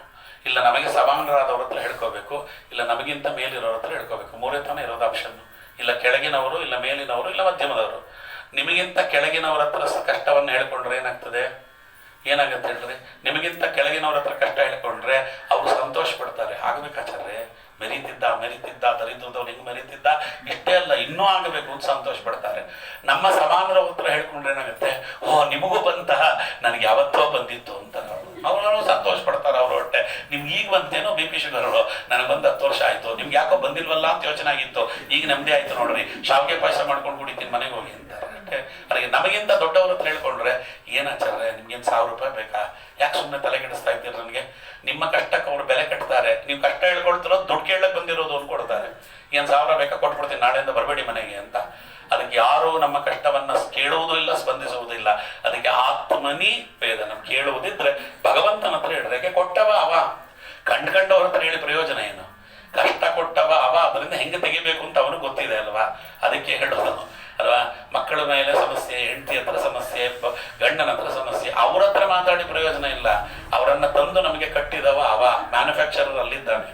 ಇಲ್ಲ ನಮಗೆ ಸಮಾನರಾದವ್ರ ಹತ್ರ ಹೇಳ್ಕೋಬೇಕು, ಇಲ್ಲ ನಮಗಿಂತ ಮೇಲಿರೋರ ಹತ್ರ ಹೇಳ್ಕೋಬೇಕು. ಮೂರೇ ತಾನೇ ಇರೋದು ಆಪ್ಷನ್. ಇಲ್ಲ ಕೆಳಗಿನವರು, ಇಲ್ಲ ಮೇಲಿನವರು, ಇಲ್ಲ ಮಧ್ಯಮದವರು. ನಿಮಗಿಂತ ಕೆಳಗಿನವರ ಹತ್ರ ಕಷ್ಟವನ್ನು ಹೇಳ್ಕೊಂಡ್ರೆ ಏನಾಗ್ತದೆ? ಏನಾಗುತ್ತೆ ಹೇಳ್ರಿ? ನಿಮಗಿಂತ ಕೆಳಗಿನವ್ರ ಹತ್ರ ಕಷ್ಟ ಹೇಳ್ಕೊಂಡ್ರೆ ಅವರು ಸಂತೋಷ ಪಡ್ತಾರೆ. ಆಗಬೇಕಾಚಾರ್ರೆ, ಮೆರೀತಿದ್ದ ದರಿದ್ರದವ್ರು ಹಿಂಗೆ ಮೆರೀತಿದ್ದ, ಇಷ್ಟೇ ಅಲ್ಲ ಇನ್ನೂ ಆಗಬೇಕು ಅಂತ ಸಂತೋಷ ಪಡ್ತಾರೆ. ನಮ್ಮ ಸಮಾನರ ಹತ್ರ ಹೇಳ್ಕೊಂಡ್ರೆ ಏನಾಗುತ್ತೆ? ಓ ನಿಮಗೂ ಬಂತಹ, ನನಗೆ ಯಾವತ್ತೋ ಬಂದಿತ್ತು ಅಂತ ಅವರು ಸಂತೋಷ ಪಡ್ತಾರೆ. ಅವ್ರ ಹೊಟ್ಟೆ ನಿಮ್ಗೆ ಈಗ ಬಂತೇನೋ BP ಶುಗರ್ಗಳು, ನನಗೆ ಬಂದು 10 ವರ್ಷ ಆಯ್ತು, ನಿಮ್ಗೆ ಯಾಕೋ ಬಂದಿಲ್ವಲ್ಲ ಅಂತ ಯೋಚನೆ ಆಗಿತ್ತು, ಈಗ ನೆಮ್ಮದಿ ಆಯ್ತು ನೋಡ್ರಿ, ಶಾವಿಗೆ ಪಾಯಸ ಮಾಡ್ಕೊಂಡು ಕುಡಿತೀನಿ ಮನೆಗೆ ಹೋಗಿ ಅಂತಾರೆ. ಅದಕ್ಕೆ ನಮಗಿಂತ ದೊಡ್ಡವ್ರ ಹತ್ರ ಹೇಳ್ಕೊಂಡ್ರೆ ಏನಾಚಾರ್ರೆ ನಿಮ್ಗೇನು 1000 ರೂಪಾಯಿ ಬೇಕಾ? ಯಾಕೆ ಸುಮ್ಮನೆ ತಲೆಗೆಡಿಸ್ತಾ ಇದ್ದೀರಿ ನನಗೆ? ನಿಮ್ಮ ಕಷ್ಟಕ್ಕೆ ಅವ್ರು ಬೆಲೆ ಕಟ್ತಾರೆ. ನೀವು ಕಷ್ಟ ಹೇಳ್ಕೊಳ್ತಿರೋದು ದುಡ್ಡು ಕೇಳಕ್ ಬಂದಿರೋದು ಅಂದ್ಕೊಡ್ತಾರೆ. ಏನು 1000 ಬೇಕಾ? ಕೊಟ್ಬಿಡ್ತೀನಿ, ನಾಳೆಯಿಂದ ಬರಬೇಡಿ ಮನೆಗೆ ಅಂತ. ಅದಕ್ಕೆ ಯಾರು ನಮ್ಮ ಕಷ್ಟವನ್ನ ಕೇಳುವುದೂ ಇಲ್ಲ, ಸ್ಪಂದಿಸುವುದಿಲ್ಲ. ಅದಕ್ಕೆ ಆತ್ಮನಿ ವೇದನ ಕೇಳುವುದಿದ್ರೆ ಭಗವಂತನ ಹತ್ರ ಹೇಳ್ರಿ. ಯಾಕೆ ಕೊಟ್ಟವ ಅವ, ಕಂಡ್ಕಂಡವ್ರ ಹತ್ರ ಹೇಳಿ ಪ್ರಯೋಜನ ಏನು? ಕಷ್ಟ ಕೊಟ್ಟವ ಅವ, ಅದರಿಂದ ಹೆಂಗೆ ತೆಗಿಬೇಕು ಅಂತ ಅವನಿಗೆ ಗೊತ್ತಿದೆ ಅಲ್ವಾ? ಅದಕ್ಕೆ ಹೇಳೋದು ಅಲ್ವಾ? ಮಕ್ಕಳ ಮೇಲೆ ಸಮಸ್ಯೆ, ಹೆಂಡತಿ ಹತ್ರ ಸಮಸ್ಯೆ, ಗಂಡನ ಹತ್ರ ಸಮಸ್ಯೆ, ಅವ್ರ ಹತ್ರ ಮಾತಾಡಿ ಪ್ರಯೋಜನ ಇಲ್ಲ. ಅವರನ್ನ ತಂದು ನಮಗೆ ಕಟ್ಟಿದವ ಅವ, ಮ್ಯಾನುಫ್ಯಾಕ್ಚರರ್ ಅಲ್ಲಿದ್ದಾನೆ.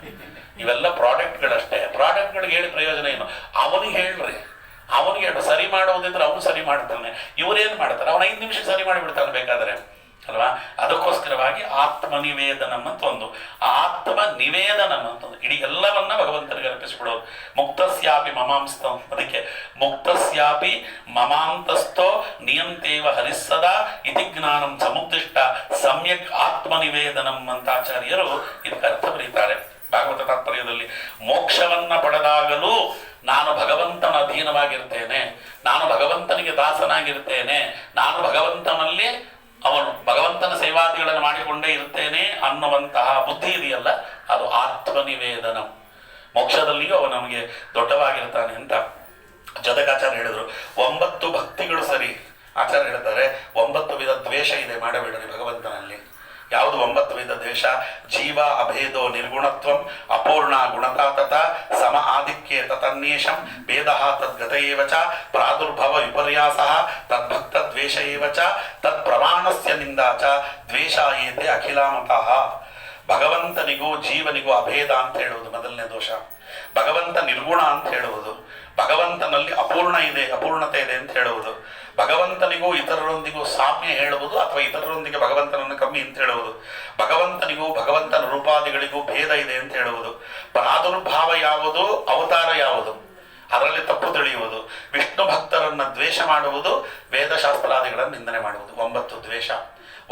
ಇವೆಲ್ಲ ಪ್ರಾಡಕ್ಟ್ಗಳಷ್ಟೇ. ಪ್ರಾಡಕ್ಟ್ಗಳಿಗೆ ಹೇಳಿ ಪ್ರಯೋಜನ ಏನು? ಅವನಿಗೆ ಹೇಳ್ರಿ, ಅವನಿಗೆ ಹೇಳು. ಸರಿ ಮಾಡೋದಿದ್ರೆ ಅವನು ಸರಿ ಮಾಡ್ತಾನೆ, ಇವರೇನು ಮಾಡ್ತಾರೆ? ಅವನ 5 ನಿಮಿಷ ಸರಿ ಮಾಡಿಬಿಡ್ತಾನೆ ಬೇಕಾದರೆ ಅಲ್ವಾ? ಅದಕ್ಕೋಸ್ಕರವಾಗಿ ಆತ್ಮನಿವೇದನಂ ಅಂತ ಒಂದು, ಆತ್ಮ ನಿವೇದನಂ ಅಂತ ಒಂದು, ಇಡೀ ಎಲ್ಲವನ್ನ ಭಗವಂತನಿಗೆ ಅರ್ಪಿಸಿಬಿಡೋದು. ಮುಕ್ತಸ್ಯಾಪಿ ಮಮಾಂಸ್ತಂ, ಅದಕ್ಕೆ ಮುಕ್ತಸ್ಯಾಪಿ ಮಮಾಂತಸ್ಥೋ ನಿಯಂತೇವ ಹರಿಸ್ಸದ ಇತಿ ಜ್ಞಾನಂ ಸಮುದ್ದಿಷ್ಟ ಸಮ್ಯಕ್ ಆತ್ಮನಿವೇದನಂ ಅಂತ ಆಚಾರ್ಯರು ಇದಕ್ಕೆ ಅರ್ಥ ಬರೀತಾರೆ ಭಾಗವತ ತಾತ್ಪರ್ಯದಲ್ಲಿ. ಮೋಕ್ಷವನ್ನ ಪಡೆದಾಗಲೂ ನಾನು ಭಗವಂತನ ಅಧೀನವಾಗಿರ್ತೇನೆ, ನಾನು ಭಗವಂತನಿಗೆ ದಾಸನಾಗಿರ್ತೇನೆ, ನಾನು ಭಗವಂತನಲ್ಲಿ ಅವನು ಭಗವಂತನ ಸೇವಾದಿಗಳನ್ನು ಮಾಡಿಕೊಂಡೇ ಇರ್ತೇನೆ ಅನ್ನುವಂತಹ ಬುದ್ಧಿ ಇದೆಯಲ್ಲ, ಅದು ಆತ್ಮನಿವೇದನ. ಮೋಕ್ಷದಲ್ಲಿಯೂ ಅವನು ನಮಗೆ ದೊಡ್ಡವಾಗಿರ್ತಾನೆ ಅಂತ ಜಗದಾಚಾರ್ಯ ಹೇಳಿದ್ರು. 9 ಭಕ್ತಿಗಳು ಸರಿ. ಆಚಾರ್ಯ ಹೇಳ್ತಾರೆ 9 ವಿಧ ದ್ವೇಷ ಇದೆ, ಮಾಡಬೇಡ್ರಿ ಭಗವಂತನಲ್ಲಿ. ಯಾವುದು 9 ವಿಧ ದ್ವೇಷ? ಜೀವ ಅಭೇದೋ ನಿರ್ಗುಣತ್ವಂ, ಅಪೂರ್ಣ ಗುಣತಾತತ, ಸಮ ಆಧಿಕ್ಯೆ ತತನ್ಯೇಷಂ, ಭೇದ ತದ್ಗತ ಏವ ಚ, ಪ್ರಾದುರ್ಭವ ವಿಪರ್ಯಾಸ ತದ್ಭಕ್ತ ದ್ವೇಷ ಏವ ಚ, ತತ್ ಪ್ರಮಾಣಸ್ಯ ನಿಂದಾ ಚ, ದ್ವೇಷ ಏತೆ ಅಖಿಲಾಮತಃ. ಭಗವಂತನಿಗೂ ಜೀವನಿಗೂ ಅಭೇದ ಅಂತ ಹೇಳುವುದು ಮೊದಲನೇ ದೋಷ. ಭಗವಂತ ನಿರ್ಗುಣ ಅಂತ ಹೇಳುವುದು, ಭಗವಂತನಲ್ಲಿ ಅಪೂರ್ಣ ಇದೆ, ಅಪೂರ್ಣತೆ ಇದೆ ಅಂತ ಹೇಳುವುದು, ಭಗವಂತನಿಗೂ ಇತರರೊಂದಿಗೂ ಸಾಮ್ಯ ಹೇಳುವುದು ಅಥವಾ ಇತರರೊಂದಿಗೆ ಭಗವಂತನನ್ನು ಕಮ್ಮಿ ಅಂತ ಹೇಳುವುದು, ಭಗವಂತನಿಗೂ ಭಗವಂತನ ರೂಪಾದಿಗಳಿಗೂ ಭೇದ ಇದೆ ಅಂತ ಹೇಳುವುದು, ಪ್ರಾದುರ್ಭಾವ ಯಾವುದು, ಅವತಾರ ಯಾವುದು, ಅದರಲ್ಲಿ ತಪ್ಪು ತಿಳಿಯುವುದು, ವಿಷ್ಣು ಭಕ್ತರನ್ನ ದ್ವೇಷ ಮಾಡುವುದು, ವೇದಶಾಸ್ತ್ರಾದಿಗಳನ್ನು ನಿಂದನೆ ಮಾಡುವುದು. 9 ದ್ವೇಷ.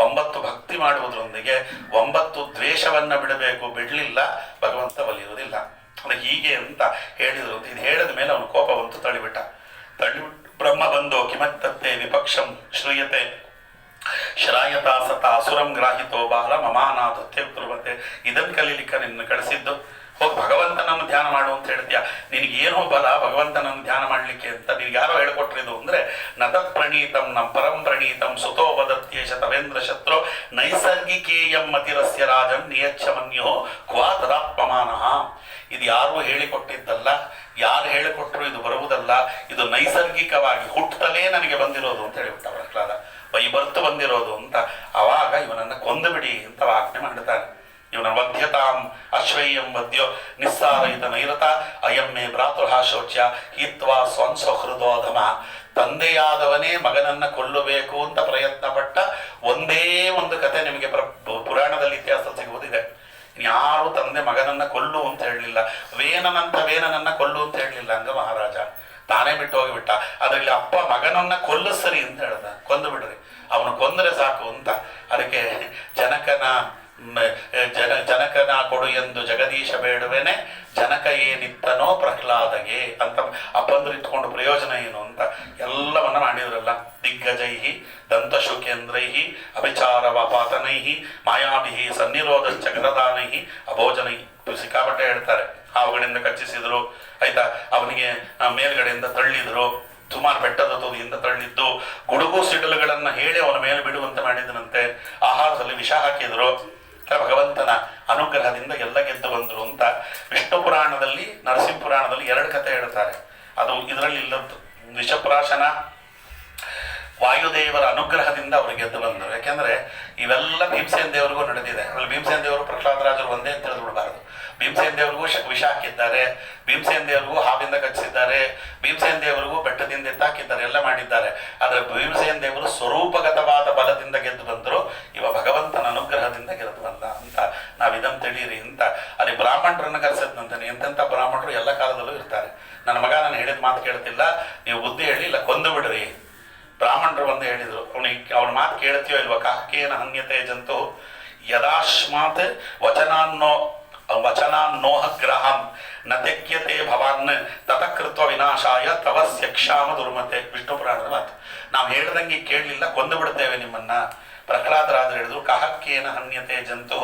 9 ಭಕ್ತಿ ಮಾಡುವುದರೊಂದಿಗೆ 9 ದ್ವೇಷವನ್ನ ಬಿಡಬೇಕು. ಬಿಡಲಿಲ್ಲ ಭಗವಂತ ಒಲಿಯುವುದಿಲ್ಲ. ಅದಕ್ಕೆ ಹೀಗೆ ಅಂತ ಹೇಳಿದ್ರು. ಇದು ಹೇಳಿದ ಮೇಲೆ ಅವನು ಕೋಪವಂತೂ ತಳ್ಳಿಬಿಟ್ಟ. ಬ್ರಹ್ಮ ಬಂದೋ ಕಿಮತ್ತತ್ತೆ ವಿಪಕ್ಷಂ ಶ್ರೂಯತೆ ಶ್ರಾಯತಾ ಸತ ಅಸುರಂ ಗ್ರಾಹಿತೋ ಬಾಲ ಮಮಾನಾಥತ್ಯ ಕುರುವತೆ. ಇದನ್ನು ಕಲೀಲಿಕ್ಕೆ ನಿನ್ನ ಕಳಿಸಿದ್ದು. ಹೋಗಿ ಭಗವಂತನನ್ನು ಧ್ಯಾನ ಮಾಡು ಅಂತ ಹೇಳ್ತೀಯ. ನಿನಗೇನೋ ಬಲ ಭಗವಂತನನ್ನು ಧ್ಯಾನ ಮಾಡಲಿಕ್ಕೆ ಅಂತ ನಿನಗೆ ಯಾರೋ ಹೇಳ್ಕೊಟ್ರಿದು ಅಂದರೆ, ನತತ್ ಪ್ರಣೀತಂ ನಂ ಪರಂ ಪ್ರಣೀತಂ ಸುತೋ ವದತ್ಯೇಶ ತವೇಂದ್ರ ಶತ್ರು ನೈಸರ್ಗಿಕೇಯಂ ಮತಿರಸ್ಯ ರಾಜನ್ ನಿಯಚ್ಛ ಮನ್ಯೋ ಕ್ವಾ ತದಾತ್ಮಮಾನಃ. ಇದು ಯಾರೂ ಹೇಳಿಕೊಟ್ಟಿದ್ದಲ್ಲ, ಯಾರು ಹೇಳಿಕೊಟ್ರು ಇದು ಬರುವುದಲ್ಲ, ಇದು ನೈಸರ್ಗಿಕವಾಗಿ ಹುಟ್ಟುತ್ತಲೇ ನನಗೆ ಬಂದಿರೋದು ಅಂತ ಹೇಳಿಬಿಟ್ಟ ಪ್ರಹ್ಲಾದ. ವೈಬರ್ತು ಬಂದಿರೋದು ಅಂತ. ಆವಾಗ ಇವನನ್ನು ಕೊಂದು ಬಿಡಿ ಅಂತ ಆಜ್ಞೆ ಮಾಡುತ್ತಾರೆ. ಇವನ ವಧ್ಯತಾಂ ಅಶ್ವಯ್ಯಂ ವದ್ಯೋ ನಿಸ್ಸಾರಯಿತ ನೈರತ ಅಯಮ್ಮೆ ಭ್ರಾತೃಹ ಶೌಚ್ಯ ಹಿತ್ವಾ ಸ್ವನ್ಸಹೃದೋಧಮ. ತಂದೆಯಾದವನೇ ಮಗನನ್ನ ಕೊಲ್ಲಬೇಕು ಅಂತ ಪ್ರಯತ್ನ ಪಟ್ಟ ಒಂದೇ ಒಂದು ಕತೆ ನಿಮಗೆ ಪುರಾಣದಲ್ಲಿ ಇತಿಹಾಸ ಸಿಗುವುದಿದೆ. ಯಾರು ತಂದೆ ಮಗನನ್ನ ಕೊಲ್ಲು ಅಂತ ಹೇಳಲಿಲ್ಲ, ವೇನನನ್ನ ಕೊಲ್ಲು ಅಂತ ಹೇಳಲಿಲ್ಲ. ಹಂಗ ಮಹಾರಾಜ ತಾನೇ ಬಿಟ್ಟು ಹೋಗಿಬಿಟ್ಟ. ಅದರಲ್ಲಿ ಅಪ್ಪ ಮಗನನ್ನ ಕೊಲ್ಲು ಸರಿ ಅಂತ ಹೇಳ್ದ, ಕೊಂದು ಬಿಡ್ರಿ, ಅವನು ಕೊಂದರೆ ಸಾಕು ಅಂತ. ಅದಕ್ಕೆ ಜನಕನ ಕೊಡು ಎಂದು ಜಗದೀಶ ಬೇಡುವೆನೆ, ಜನಕ ಏನಿತ್ತನೋ ಪ್ರಹ್ಲಾದಗೆ ಅಂತ ಅಪ್ಪಂದ್ರು ಇಟ್ಕೊಂಡು ಪ್ರಯೋಜನ ಏನು ಅಂತ ಎಲ್ಲವನ್ನ ಮಾಡಿದ್ರಲ್ಲ. ದಿಗ್ಗಜೈಹಿ ದಂತಶುಕೇಂದ್ರೈಹಿ ಅಭಿಚಾರವಾಪಾತನೈಹಿ ಮಾಯಾಭಿಹಿ ಸನ್ನಿರೋಧಶ್ಚ ಗರದಾನೈಹಿ ಅಭೋಜನೈ. ಸಿಕ್ಕಾಪಟ್ಟೆ ಹೇಳ್ತಾರೆ. ಹಾವುಗಳಿಂದ ಕಚ್ಚಿಸಿದ್ರು, ಆಯ್ತಾ, ಅವನಿಗೆ ಮೇಲ್ಗಡೆಯಿಂದ ತಳ್ಳಿದ್ರು, ಸುಮಾರು ಬೆಟ್ಟದ ತುದಿಯಿಂದ ತಳ್ಳಿದ್ದು, ಗುಡುಗು ಸಿಡಿಲುಗಳನ್ನ ಹೇಳಿ ಅವನ ಮೇಲೆ ಬಿಡುವಂತೆ ಮಾಡಿದನಂತೆ. ಆಹಾರದಲ್ಲಿ ವಿಷ ಹಾಕಿದ್ರು. ಭಗವಂತನ ಅನುಗ್ರಹದಿಂದ ಎಲ್ಲ ಗೆದ್ದು ಬಂದರು ಅಂತ ವಿಷ್ಣು ಪುರಾಣದಲ್ಲಿ, ನರಸಿಂಹ ಪುರಾಣದಲ್ಲಿ 2 ಕಥೆ ಹೇಳ್ತಾರೆ. ಅದು ಇದರಲ್ಲಿ ಇಲ್ಲದ್ದು. ವಿಷಪ್ರಾಶನ ವಾಯುದೇವರ ಅನುಗ್ರಹದಿಂದ ಅವರು ಗೆದ್ದು ಬಂದರು. ಯಾಕೆಂದ್ರೆ ಇವೆಲ್ಲ ಭೀಮಸೇನ ದೇವರಿಗೂ ನಡೆದಿದೆ. ಆಮೇಲೆ ಭೀಮಸೇನ ದೇವರು ಪ್ರಹ್ಲಾದರಾಜರು ಒಂದೇ ಅಂತ ತಿಳಿದ್ಬಿಡಬಾರದು. ಭೀಮಸೇನ ದೇವರಿಗೂ ವಿಷ ಹಾಕಿದ್ದಾರೆ, ಭೀಮಸೇನ ದೇವರಿಗೂ ಹಾವಿಂದ ಕಚ್ಚಿದ್ದಾರೆ, ಭೀಮಸೇನ ದೇವರಿಗೂ ಬೆಟ್ಟದಿಂದ ಎತ್ತಾಕಿದ್ದಾರೆ, ಎಲ್ಲ ಮಾಡಿದ್ದಾರೆ. ಆದರೆ ಭೀಮಸೇನ ದೇವರು ಸ್ವರೂಪಗತವಾದ ಬಲದಿಂದ ಗೆದ್ದು ಬಂದರು, ಇವ ಭಗವಂತನ ಅನುಗ್ರಹದಿಂದ ಗೆದ್ದು ಬಂದ ಅಂತ ನಾವು ಇದನ್ನು ತಿಳಿಯಿರಿ ಅಂತ. ಅಲ್ಲಿ ಬ್ರಾಹ್ಮಣರನ್ನು ಕರೆಸಿದಂತಾನೆ. ಎಂತೆಂಥ ಬ್ರಾಹ್ಮಣರು ಎಲ್ಲ ಕಾಲದಲ್ಲೂ ಇರ್ತಾರೆ. ನನ್ನ ಮಗ ನಾನು ಹೇಳಿದ ಮಾತು ಕೇಳ್ತಿಲ್ಲ, ನೀವು ಬುದ್ಧಿ ಹೇಳಿ ಇಲ್ಲ ಕೊಂದು ಬಿಡ್ರಿ. ಬ್ರಾಹ್ಮಣರು ಬಂದು ಹೇಳಿದರು, ಅವನ ಮಾತು ಕೇಳ್ತೀಯೋ ಇಲ್ವ? ಕಾಕೇನ ಹನ್ಯತೆ ಜಂತು ಯದಾಶ್ಮಾತ್ ವಚನಾನ್ನೋಹಗ್ರಹಂ ನ ತೆಕ್ಯತೆ ಭವಾನ್ ತತಕೃತ್ವ ವಿನಾಶಾಯ ತವಸ್ಯ ಕ್ಷಾಮ ದುರ್ಮತೆ. ವಿಷ್ಣು ಪುರಾಣದ ಮಾತು. ನಾವು ಹೇಳ್ದಂಗೆ ಕೇಳಲಿಲ್ಲ, ಕೊಂದು ಬಿಡ್ತೇವೆ ನಿಮ್ಮನ್ನ. ಪ್ರಹ್ಲಾದರಾಜರು ಹೇಳಿದ್ರು, ಕಹಕ್ಕೇನ ಹನ್ಯತೆ ಜಂತು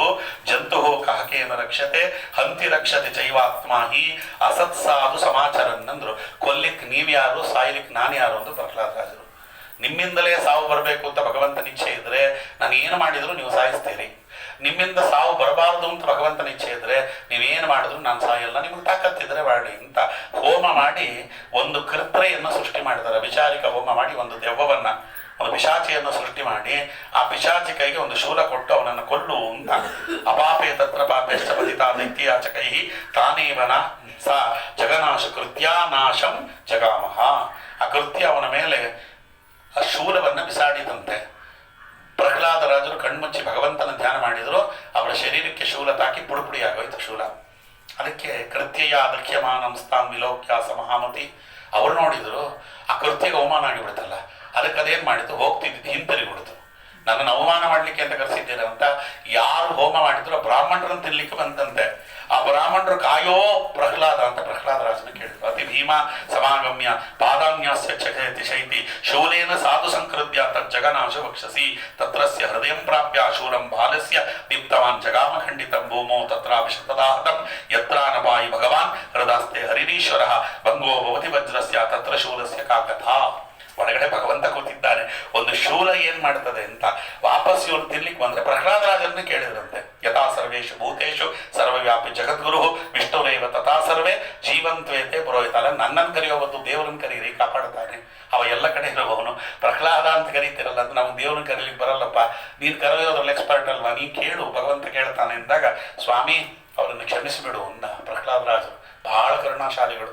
ಕಹಕೇನ ರಕ್ಷತೆ ಹಂತಿ ರಕ್ಷತೆ ಚೈವಾತ್ಮ ಹಿ ಅಸತ್ಸಾಧು ಸಮಾಚಾರನ್ನಂದ್ರು. ಕೊಲ್ಲಿಕ್ ನೀವ್ಯಾರು, ಸಾಯ್ಲಿಕ್ ನಾನು ಯಾರು ಅಂತ ಪ್ರಹ್ಲಾದರಾಜರು. ನಿಮ್ಮಿಂದಲೇ ಸಾವು ಬರಬೇಕು ಅಂತ ಭಗವಂತನ ಇಚ್ಛೆ ಇದ್ರೆ ನಾನು ಏನು ಮಾಡಿದ್ರು ನೀವು ಸಾಯಿಸ್ತೀರಿ. ನಿಮ್ಮಿಂದ ಸಾವು ಬರಬಾರದು ಅಂತ ಭಗವಂತನ ಇಚ್ಛೆ ಇದ್ರೆ ನೀವೇನು ಮಾಡಿದ್ರು ನಾನು ಸಾಯಲ್ಲ, ನಿಮಗೆ ತಾಕತ್ತಿದ್ರೆ ಮಾಡಿ ಅಂತ ಹೋಮ ಮಾಡಿ ಒಂದು ಕೃತ್ರೆಯನ್ನು ಸೃಷ್ಟಿ ಮಾಡಿದ್ದಾರೆ. ವಿಚಾರಿಕ ಹೋಮ ಮಾಡಿ ಒಂದು ದೆವ್ವವನ್ನ, ಒಂದು ಪಿಶಾಚಿಯನ್ನು ಸೃಷ್ಟಿ ಮಾಡಿ ಆ ಪಿಶಾಚಿ ಕೈಗೆ ಒಂದು ಶೂಲ ಕೊಟ್ಟು ಅವನನ್ನು ಕೊಲ್ಲು ಅಂತ. ಅಪಾಪೇ ತತ್ರ ಪಾಪೇಶ್ಚ ಪತಿತಾ ದೈತ್ಯಾಚಕೈ ತಾನೇವನ ಸ ಜಗನಾಶ ಕೃತ್ಯಾನಾಶಂ ಜಗಾಮಹ. ಆ ಕೃತ್ಯ ಅವನ ಮೇಲೆ ಆ ಶೂಲವನ್ನು ಬಿಸಾಡಿದಂತೆ. ಪ್ರಹ್ಲಾದರಾಜರು ಕಣ್ಮುಚ್ಚಿ ಭಗವಂತನ ಧ್ಯಾನ ಮಾಡಿದ್ರು, ಅವರ ಶರೀರಕ್ಕೆ ಶೂಲ ತಾಕಿ ಪುಡುಪುಡಿ ಆಗೋಯ್ತು ಶೂಲ. ಅದಕ್ಕೆ ಕೃತ್ಯಯ ದಕ್ಷ್ಯಮಾನಂ ಸ್ಥಾನ್ ವಿಲೋಕ್ಯ ಸಮಹಾಮತಿ. ಅವರು ನೋಡಿದ್ರು ಆ ಕೃತ್ಯಗೆ ಅವಮಾನ ಆಗಿಬಿಡ್ತಲ್ಲ, ಅದಕ್ಕೆ ಅದೇನು ಮಾಡಿತು, ಹೋಗ್ತಿದ್ದು ಹಿಂತಿರುಗಿಬಿಡ್ತು. ನನ್ನನ್ನು ಅವಮಾನ ಮಾಡಲಿಕ್ಕೆ ಅಂತ ಕರೆಸಿದ್ದೇನೆ ಅಂತ ಯಾರು ಹೋಮ ಮಾಡಿದ್ರು ಬ್ರಾಹ್ಮಣರನ್ನು ತಿನ್ಲಿಕ್ಕೆ ಬಂತಂತೆ. ಆ ಬ್ರಾಹ್ಮಣರು ಕಾಯೋ ಪ್ರಹ್ಲಾದ ಅಂತ ಪ್ರಹ್ಲಾದರಾಜನ ಕೇಳಿದ್ರು. ಅತಿ ಭೀಮ ಸಮಾಗಮ್ಯ ಪಾದಾನ್ಯಾಸ್ಯ ಚಕಯತಿ ಶೈತಿ ಶೂಲೇನ ಸಾಧು ಸಂಕೃತ್ಯ ತಜ್ಜಗನಾಶ ವಕ್ಷಸಿ ತತ್ರಸ್ಯ ಹೃದಯಂ ಪ್ರಾಪ್ಯ ಶೂಲಂ ಬಾಲಸ್ಯ ದೀಪ್ತವಾನ್ ಜಗಾಮ ಖಂಡಿತಂ ಭೂಮೋ ತತ್ರಾಭಿಶತದಾಹತಂ ಯತ್ರಾನಪಾಯಿ ಭಗವಾನ್ ಹೃದಾಸ್ತೆ ಹರಿರೀಶ್ವರ ಭಂಗೋ ಭವತಿ ವಜ್ರಸ್ಯ ತತ್ರ ಶೂಲಸ್ಯ ಕಾಕಥಾ. ಒಳಗಡೆ ಭಗವಂತ ಕೂತಿದ್ದಾನೆ. ಒಂದು ಶೂಲ ಏನ್ ಮಾಡ್ತದೆ ಅಂತ ವಾಪಸ್ ಇವ್ರು ತಿನ್ಲಿಕ್ಕೆ ಬಂದ್ರೆ ಪ್ರಹ್ಲಾದರಾಜರನ್ನ ಕೇಳಿದ್ರಂತೆ. ಯಥಾ ಸರ್ವೇಶು ಭೂತೇಶು ಸರ್ವವ್ಯಾಪಿ ಜಗದ್ಗುರು ವಿಷ್ಣುರೇವ ತಥಾ ಸರ್ವೇ ಜೀವಂತ್ವೇತೆ ಪುರೋಹಿತಲ್ಲ. ನನ್ನನ್ನು ಕರೆಯೋವತ್ತು ದೇವರನ್ನು ಕರೀರಿ, ಕಾಪಾಡ್ತಾನೆ. ಅವ ಎಲ್ಲ ಕಡೆ ಇರುವವನು. ಪ್ರಹ್ಲಾದ ಅಂತ ಕರೀತಿರಲ್ಲ ಅಂತ ನಾವು ದೇವ್ರನ್ನ ಕರೀಲಿಕ್ಕೆ ಬರಲ್ಲಪ್ಪ, ನೀನು ಕರೆಯೋದ್ರಲ್ಲಿ ಎಕ್ಸ್ಪರ್ಟ್ ಅಲ್ವಾ, ನೀನು ಕೇಳು, ಭಗವಂತ ಕೇಳ್ತಾನೆ ಎಂದಾಗ ಸ್ವಾಮಿ ಅವರನ್ನು ಕ್ಷಮಿಸಿಬಿಡು ಅಂದ ಪ್ರಹ್ಲಾದರಾಜರು. ಬಹಳ ಕರುಣಾಶಾಲಿಗಳು.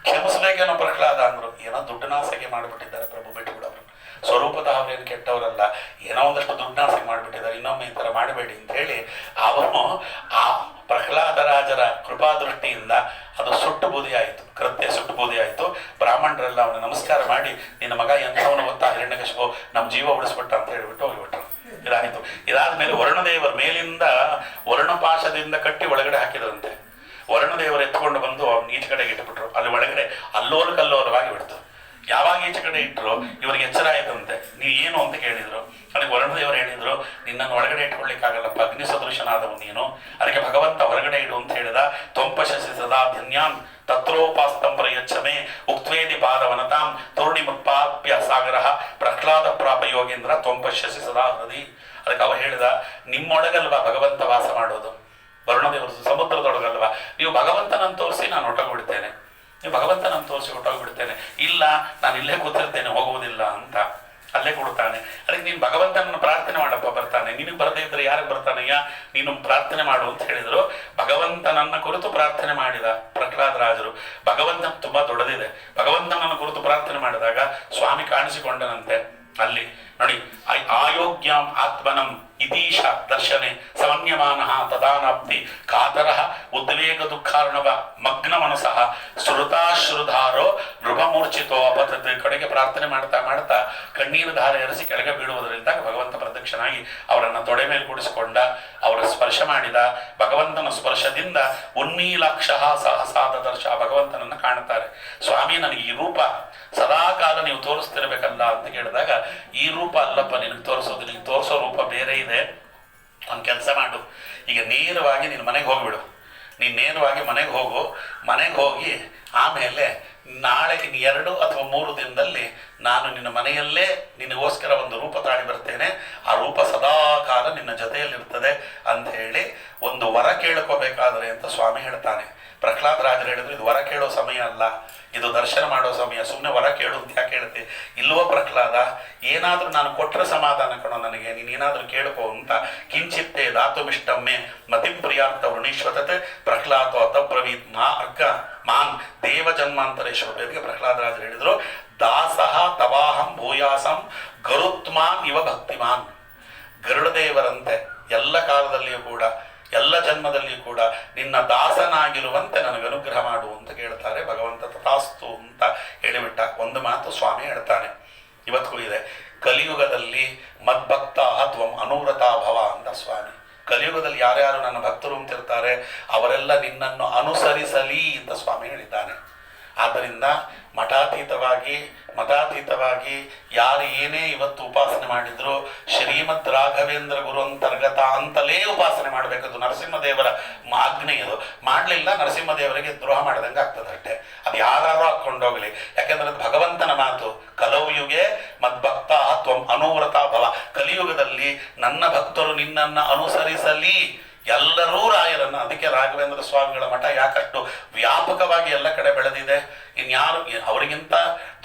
ಕ್ಷಮಿಸಬೇಕೇನೋ ಪ್ರಹ್ಲಾದ ಅಂದ್ರು. ಏನೋ ದುಡ್ಡನಾಸೆಗೆ ಮಾಡಿಬಿಟ್ಟಿದ್ದಾರೆ ಪ್ರಭು, ಬಿಟ್ಟುಬಿಡೋರು. ಸ್ವರೂಪತಃ ಅವರೇನು ಕೆಟ್ಟವರಲ್ಲ, ಏನೋ ಒಂದಷ್ಟು ದುಡ್ಡನಾಸೆಗೆ ಮಾಡಿಬಿಟ್ಟಿದ್ದಾರೆ, ಇನ್ನೊಮ್ಮೆ ಈ ಥರ ಮಾಡಬೇಡಿ ಅಂತ ಹೇಳಿ ಅವನು ಆ ಪ್ರಹ್ಲಾದರಾಜರ ಕೃಪಾದೃಷ್ಟಿಯಿಂದ ಅದು ಸುಟ್ಟು ಬೂದಿ ಆಯಿತು, ಕೃತ್ಯ ಸುಟ್ಟು ಬೂದಿ ಆಯಿತು. ಬ್ರಾಹ್ಮಣರೆಲ್ಲ ಅವನು ನಮಸ್ಕಾರ ಮಾಡಿ ನಿನ್ನ ಮಗ ಎಂಥವನು ಗೊತ್ತಾ ಹಿರಣ್ಯಕಶಿಪು, ನಮ್ಮ ಜೀವ ಉಳಿಸ್ಬಿಟ್ಟ ಅಂತ ಹೇಳಿಬಿಟ್ಟು ಹೋಗಿಬಿಟ್ರು. ಇದಾಯಿತು. ಇದಾದ್ಮೇಲೆ ವರುಣದೇವರು ಮೇಲಿಂದ ವರ್ಣಪಾಶದಿಂದ ಕಟ್ಟಿ ಒಳಗಡೆ ಹಾಕಿದ್ರಂತೆ. ವರುಣದೇವರು ಎತ್ಕೊಂಡು ಬಂದು ಅವ್ನು ಈಚೆ ಕಡೆಗೆ ಇಟ್ಬಿಟ್ರು. ಅಲ್ಲಿ ಒಳಗಡೆ ಅಲ್ಲೋಲ ಕಲ್ಲೋಲವಾಗಿ ಬಿಡ್ತು. ಯಾವಾಗ ಈಚೆ ಕಡೆ ಇಟ್ಟರು ಇವರಿಗೆ ಎಚ್ಚರ ಆಯ್ತಂತೆ. ನೀವು ಏನು ಅಂತ ಕೇಳಿದ್ರು. ಅದಕ್ಕೆ ವರುಣದೇವರು ಹೇಳಿದ್ರು, ನಿನ್ನನ್ನು ಒಳಗಡೆ ಇಟ್ಕೊಳ್ಲಿಕ್ಕಾಗಲ್ಲಪ್ಪ, ಅಗ್ನಿ ಸದೃಶನಾದವು ನೀನು, ಅದಕ್ಕೆ ಭಗವಂತ ಹೊರಗಡೆ ಇಡು ಅಂತ ಹೇಳಿದ. ತ್ವಂಪಶಸಿ ಸದಾ ಧನ್ಯಾನ್ ತತ್ರೋಪಾಸ್ತಂ ಪ್ರಯಚ್ಛಮೆ ಉಕ್ತ್ವೇದಿ ಪಾದವನತಾಂ ತೂರ್ಣಿಮುತ್ಪಾಪ್ಯ ಸಾಗರ ಪ್ರಹ್ಲಾದ ಪ್ರಾಪ ಯೋಗೇಂದ್ರ ತ್ವಂಪಶ್ಯಸಿ ಸದಾ ಹೃದಿ. ಅದಕ್ಕೆ ಅವ ಹೇಳಿದ, ನಿಮ್ಮೊಳಗಲ್ವಾ ಭಗವಂತ ವಾಸ ಮಾಡೋದು, ವರುಣದೇವರು ಸಮುದ್ರದೊಳಗಲ್ವಾ, ನೀವು ಭಗವಂತನನ್ನು ತೋರಿಸಿ ನಾನು ಹೊಟ್ಟೋಗ್ಬಿಡ್ತೇನೆ, ನೀವು ಭಗವಂತನನ್ನು ತೋರಿಸಿ ಹೊಟ್ಟೋಗ್ಬಿಡ್ತೇನೆ. ಇಲ್ಲ ನಾನು ಇಲ್ಲೇ ಕೂತಿರ್ತೇನೆ ಹೋಗುವುದಿಲ್ಲ ಅಂತ ಅಲ್ಲೇ ಕೊಡ್ತಾನೆ. ಅದಕ್ಕೆ ನೀನು ಪ್ರಾರ್ಥನೆ ಮಾಡಪ್ಪ, ಬರ್ತಾನೆ. ನಿನಗೆ ಬರದೇ ಇದ್ರೆ ಯಾರಿಗೆ ಬರ್ತಾನಯ್ಯ, ನೀನು ಪ್ರಾರ್ಥನೆ ಮಾಡು ಅಂತ ಹೇಳಿದ್ರು. ಭಗವಂತನನ್ನ ಕುರಿತು ಪ್ರಾರ್ಥನೆ ಮಾಡಿದ ಪ್ರಹ್ಲಾದರಾಜರು. ಭಗವಂತನ ತುಂಬಾ ದೊಡ್ಡದಿದೆ. ಭಗವಂತನನ್ನ ಕುರಿತು ಪ್ರಾರ್ಥನೆ ಮಾಡಿದಾಗ ಸ್ವಾಮಿ ಕಾಣಿಸಿಕೊಂಡನಂತೆ ಅಲ್ಲಿ. ನೋಡಿ, ಆಯೋಗ್ಯಾಂ ಆತ್ಮನಂ ಇತೀಶ ದರ್ಶನೆ ಸಮನ್ಯಮಾನಃ ತದಾನಾಪ್ತಿ ಕಾತರಃ ಉದ್ವೇಗ ದುಃಖಾರ್ಣವ ಮಗ್ನ ಮನಸಃ ಶ್ರುತಾಶ್ರುಧಾರೋ ನೃಪಮೂರ್ಛಿತೋ ಅಪತತ್. ಕಡೆಗೆ ಪ್ರಾರ್ಥನೆ ಮಾಡ್ತಾ ಮಾಡ್ತಾ ಕಣ್ಣೀರು ಧಾರೆ ಹರಿಸಿ ಕೆಳಗೆ ಬೀಳುವುದರಿಂದ ಭಗವಂತ ಪ್ರತ್ಯಕ್ಷನಾಗಿ ಅವರನ್ನ ತೊಡೆ ಮೇಲೆ ಕೂಡಿಸಿಕೊಂಡ, ಅವರ ಸ್ಪರ್ಶ ಮಾಡಿದ. ಭಗವಂತನ ಸ್ಪರ್ಶದಿಂದ ಉನ್ನೀಲಾಕ್ಷ ಸಹಸಾದ ದರ್ಶ ಭಗವಂತನನ್ನ ಕಾಣುತ್ತಾರೆ. ಸ್ವಾಮಿ, ನನಗೆ ಈ ರೂಪ ಸದಾಕಾಲ ನೀವು ತೋರಿಸ್ತಿರ್ಬೇಕಲ್ಲ ಅಂತ ಕೇಳಿದಾಗ, ಈ ರೂಪ ಅಲ್ಲಪ್ಪ ನಿನಗೆ ತೋರಿಸೋದು, ನಿನಗೆ ತೋರಿಸೋ ರೂಪ ಬೇರೆ ಇದೆ. ಒಂದು ಕೆಲಸ ಮಾಡು, ಈಗ ನೇರವಾಗಿ ನೀನು ಮನೆಗೆ ಹೋಗ್ಬಿಡು. ನೀನು ನೇರವಾಗಿ ಮನೆಗೆ ಹೋಗು. ಮನೆಗೆ ಹೋಗಿ ಆಮೇಲೆ ನಾಳೆ 2 ಅಥವಾ 3 ದಿನದಲ್ಲಿ ನಾನು ನಿನ್ನ ಮನೆಯಲ್ಲೇ ನಿನಗೋಸ್ಕರ ಒಂದು ರೂಪ ತಾಳಿ ಬರ್ತೇನೆ. ಆ ರೂಪ ಸದಾ ಕಾಲ ನಿನ್ನ ಜೊತೆಯಲ್ಲಿರ್ತದೆ ಅಂತ ಹೇಳಿ ಒಂದು ವರ ಕೇಳ್ಕೋಬೇಕಾದ್ರೆ ಅಂತ ಸ್ವಾಮಿ ಹೇಳ್ತಾನೆ. ಪ್ರಹ್ಲಾದರಾಜರು ಹೇಳಿದ್ರು, ಇದು ವರ ಕೇಳೋ ಸಮಯ ಅಲ್ಲ, ಇದು ದರ್ಶನ ಮಾಡೋ ಸಮಯ. ಸುಮ್ಮನೆ ವರ ಕೇಳು ಅಂತ ಯಾಕೆ ಹೇಳ್ತೆ? ಇಲ್ವೋ ಪ್ರಹ್ಲಾದ, ಏನಾದರೂ ನಾನು ಕೊಟ್ಟರೆ ಸಮಾಧಾನ ಕಣೋ ನನಗೆ, ನೀನೇನಾದರೂ ಕೇಳ್ಕೋ ಅಂತ. ಕಿಂಚಿತ್ತೇ ಧಾತುಮಿಷ್ಟಮ್ಮೆ ಮತಿಂ ಪ್ರಿಯಾರ್ಥ ವೃಣೀಶ್ವತತೆ ಪ್ರಹ್ಲಾದೋ ಅತಬ್ರವೀತ್ ಮಾ ಅರ್ಕ ಮಾನ್ ದೇವ ಜನ್ಮಾಂತರೇಶ್ವರಿಗೆ ಪ್ರಹ್ಲಾದರಾಜರು ಹೇಳಿದ್ರು, ದಾಸಃ ತವಾಹಂ ಭೂಯಾಸಂ ಗರುತ್ಮಾನ್ ಇವ ಭಕ್ತಿಮಾನ್. ಗರುಡದೇವರಂತೆ ಎಲ್ಲ ಕಾಲದಲ್ಲಿಯೂ ಕೂಡ, ಎಲ್ಲ ಜನ್ಮದಲ್ಲಿಯೂ ಕೂಡ ನಿನ್ನ ದಾಸನಾಗಿರುವಂತೆ ನನಗೆ ಅನುಗ್ರಹ ಮಾಡು ಅಂತ ಕೇಳ್ತಾರೆ. ಭಗವಂತ ತಥಾಸ್ತು ಅಂತ ಹೇಳಿಬಿಟ್ಟ. ಒಂದು ಮಾತು ಸ್ವಾಮಿ ಹೇಳ್ತಾನೆ, ಇವತ್ತಿಗೂ ಇದೆ, ಕಲಿಯುಗದಲ್ಲಿ ಮದ್ಭಕ್ತ ತ್ವಂ ಅನುವ್ರತಾ ಭವ ಅಂತ ಸ್ವಾಮಿ. ಕಲಿಯುಗದಲ್ಲಿ ಯಾರ್ಯಾರು ನನ್ನ ಭಕ್ತರು ಅಂತಿರ್ತಾರೆ ಅವರೆಲ್ಲ ನಿನ್ನನ್ನು ಅನುಸರಿಸಲಿ ಅಂತ ಸ್ವಾಮಿ ಹೇಳಿದ್ದಾನೆ. ಆದ್ದರಿಂದ ಮಠಾತೀತವಾಗಿ ಯಾರು ಏನೇ ಇವತ್ತು ಉಪಾಸನೆ ಮಾಡಿದ್ರು ಶ್ರೀಮದ್ ರಾಘವೇಂದ್ರ ಗುರು ಅಂತರ್ಗತ ಅಂತಲೇ ಉಪಾಸನೆ ಮಾಡಬೇಕದು. ನರಸಿಂಹದೇವರ ಆಜ್ಞೆ ಇದು. ಮಾಡಲಿಲ್ಲ ನರಸಿಂಹದೇವರಿಗೆ ದ್ರೋಹ ಮಾಡಿದಂಗೆ ಆಗ್ತದೆ ಅಷ್ಟೇ. ಅದು ಯಾರು ಹಾಕ್ಕೊಂಡೋಗ್ಲಿ, ಯಾಕೆಂದ್ರೆ ಅದು ಭಗವಂತನ ಮಾತು. ಕಲೌಯುಗೆ ಮದ್ಭಕ್ತ ತ್ವಂ ಅನುವ್ರತ ಭವ. ಕಲಿಯುಗದಲ್ಲಿ ನನ್ನ ಭಕ್ತರು ನಿನ್ನನ್ನ ಅನುಸರಿಸಲಿ. ಎಲ್ಲರೂ ರಾಯರನ್ನ, ಅದಕ್ಕೆ ರಾಘವೇಂದ್ರ ಸ್ವಾಮಿಗಳ ಮಠ ಯಾಕಷ್ಟು ವ್ಯಾಪಕವಾಗಿ ಎಲ್ಲ ಕಡೆ ಬೆಳೆದಿದೆ. ಇನ್ಯಾರು ಅವರಿಗಿಂತ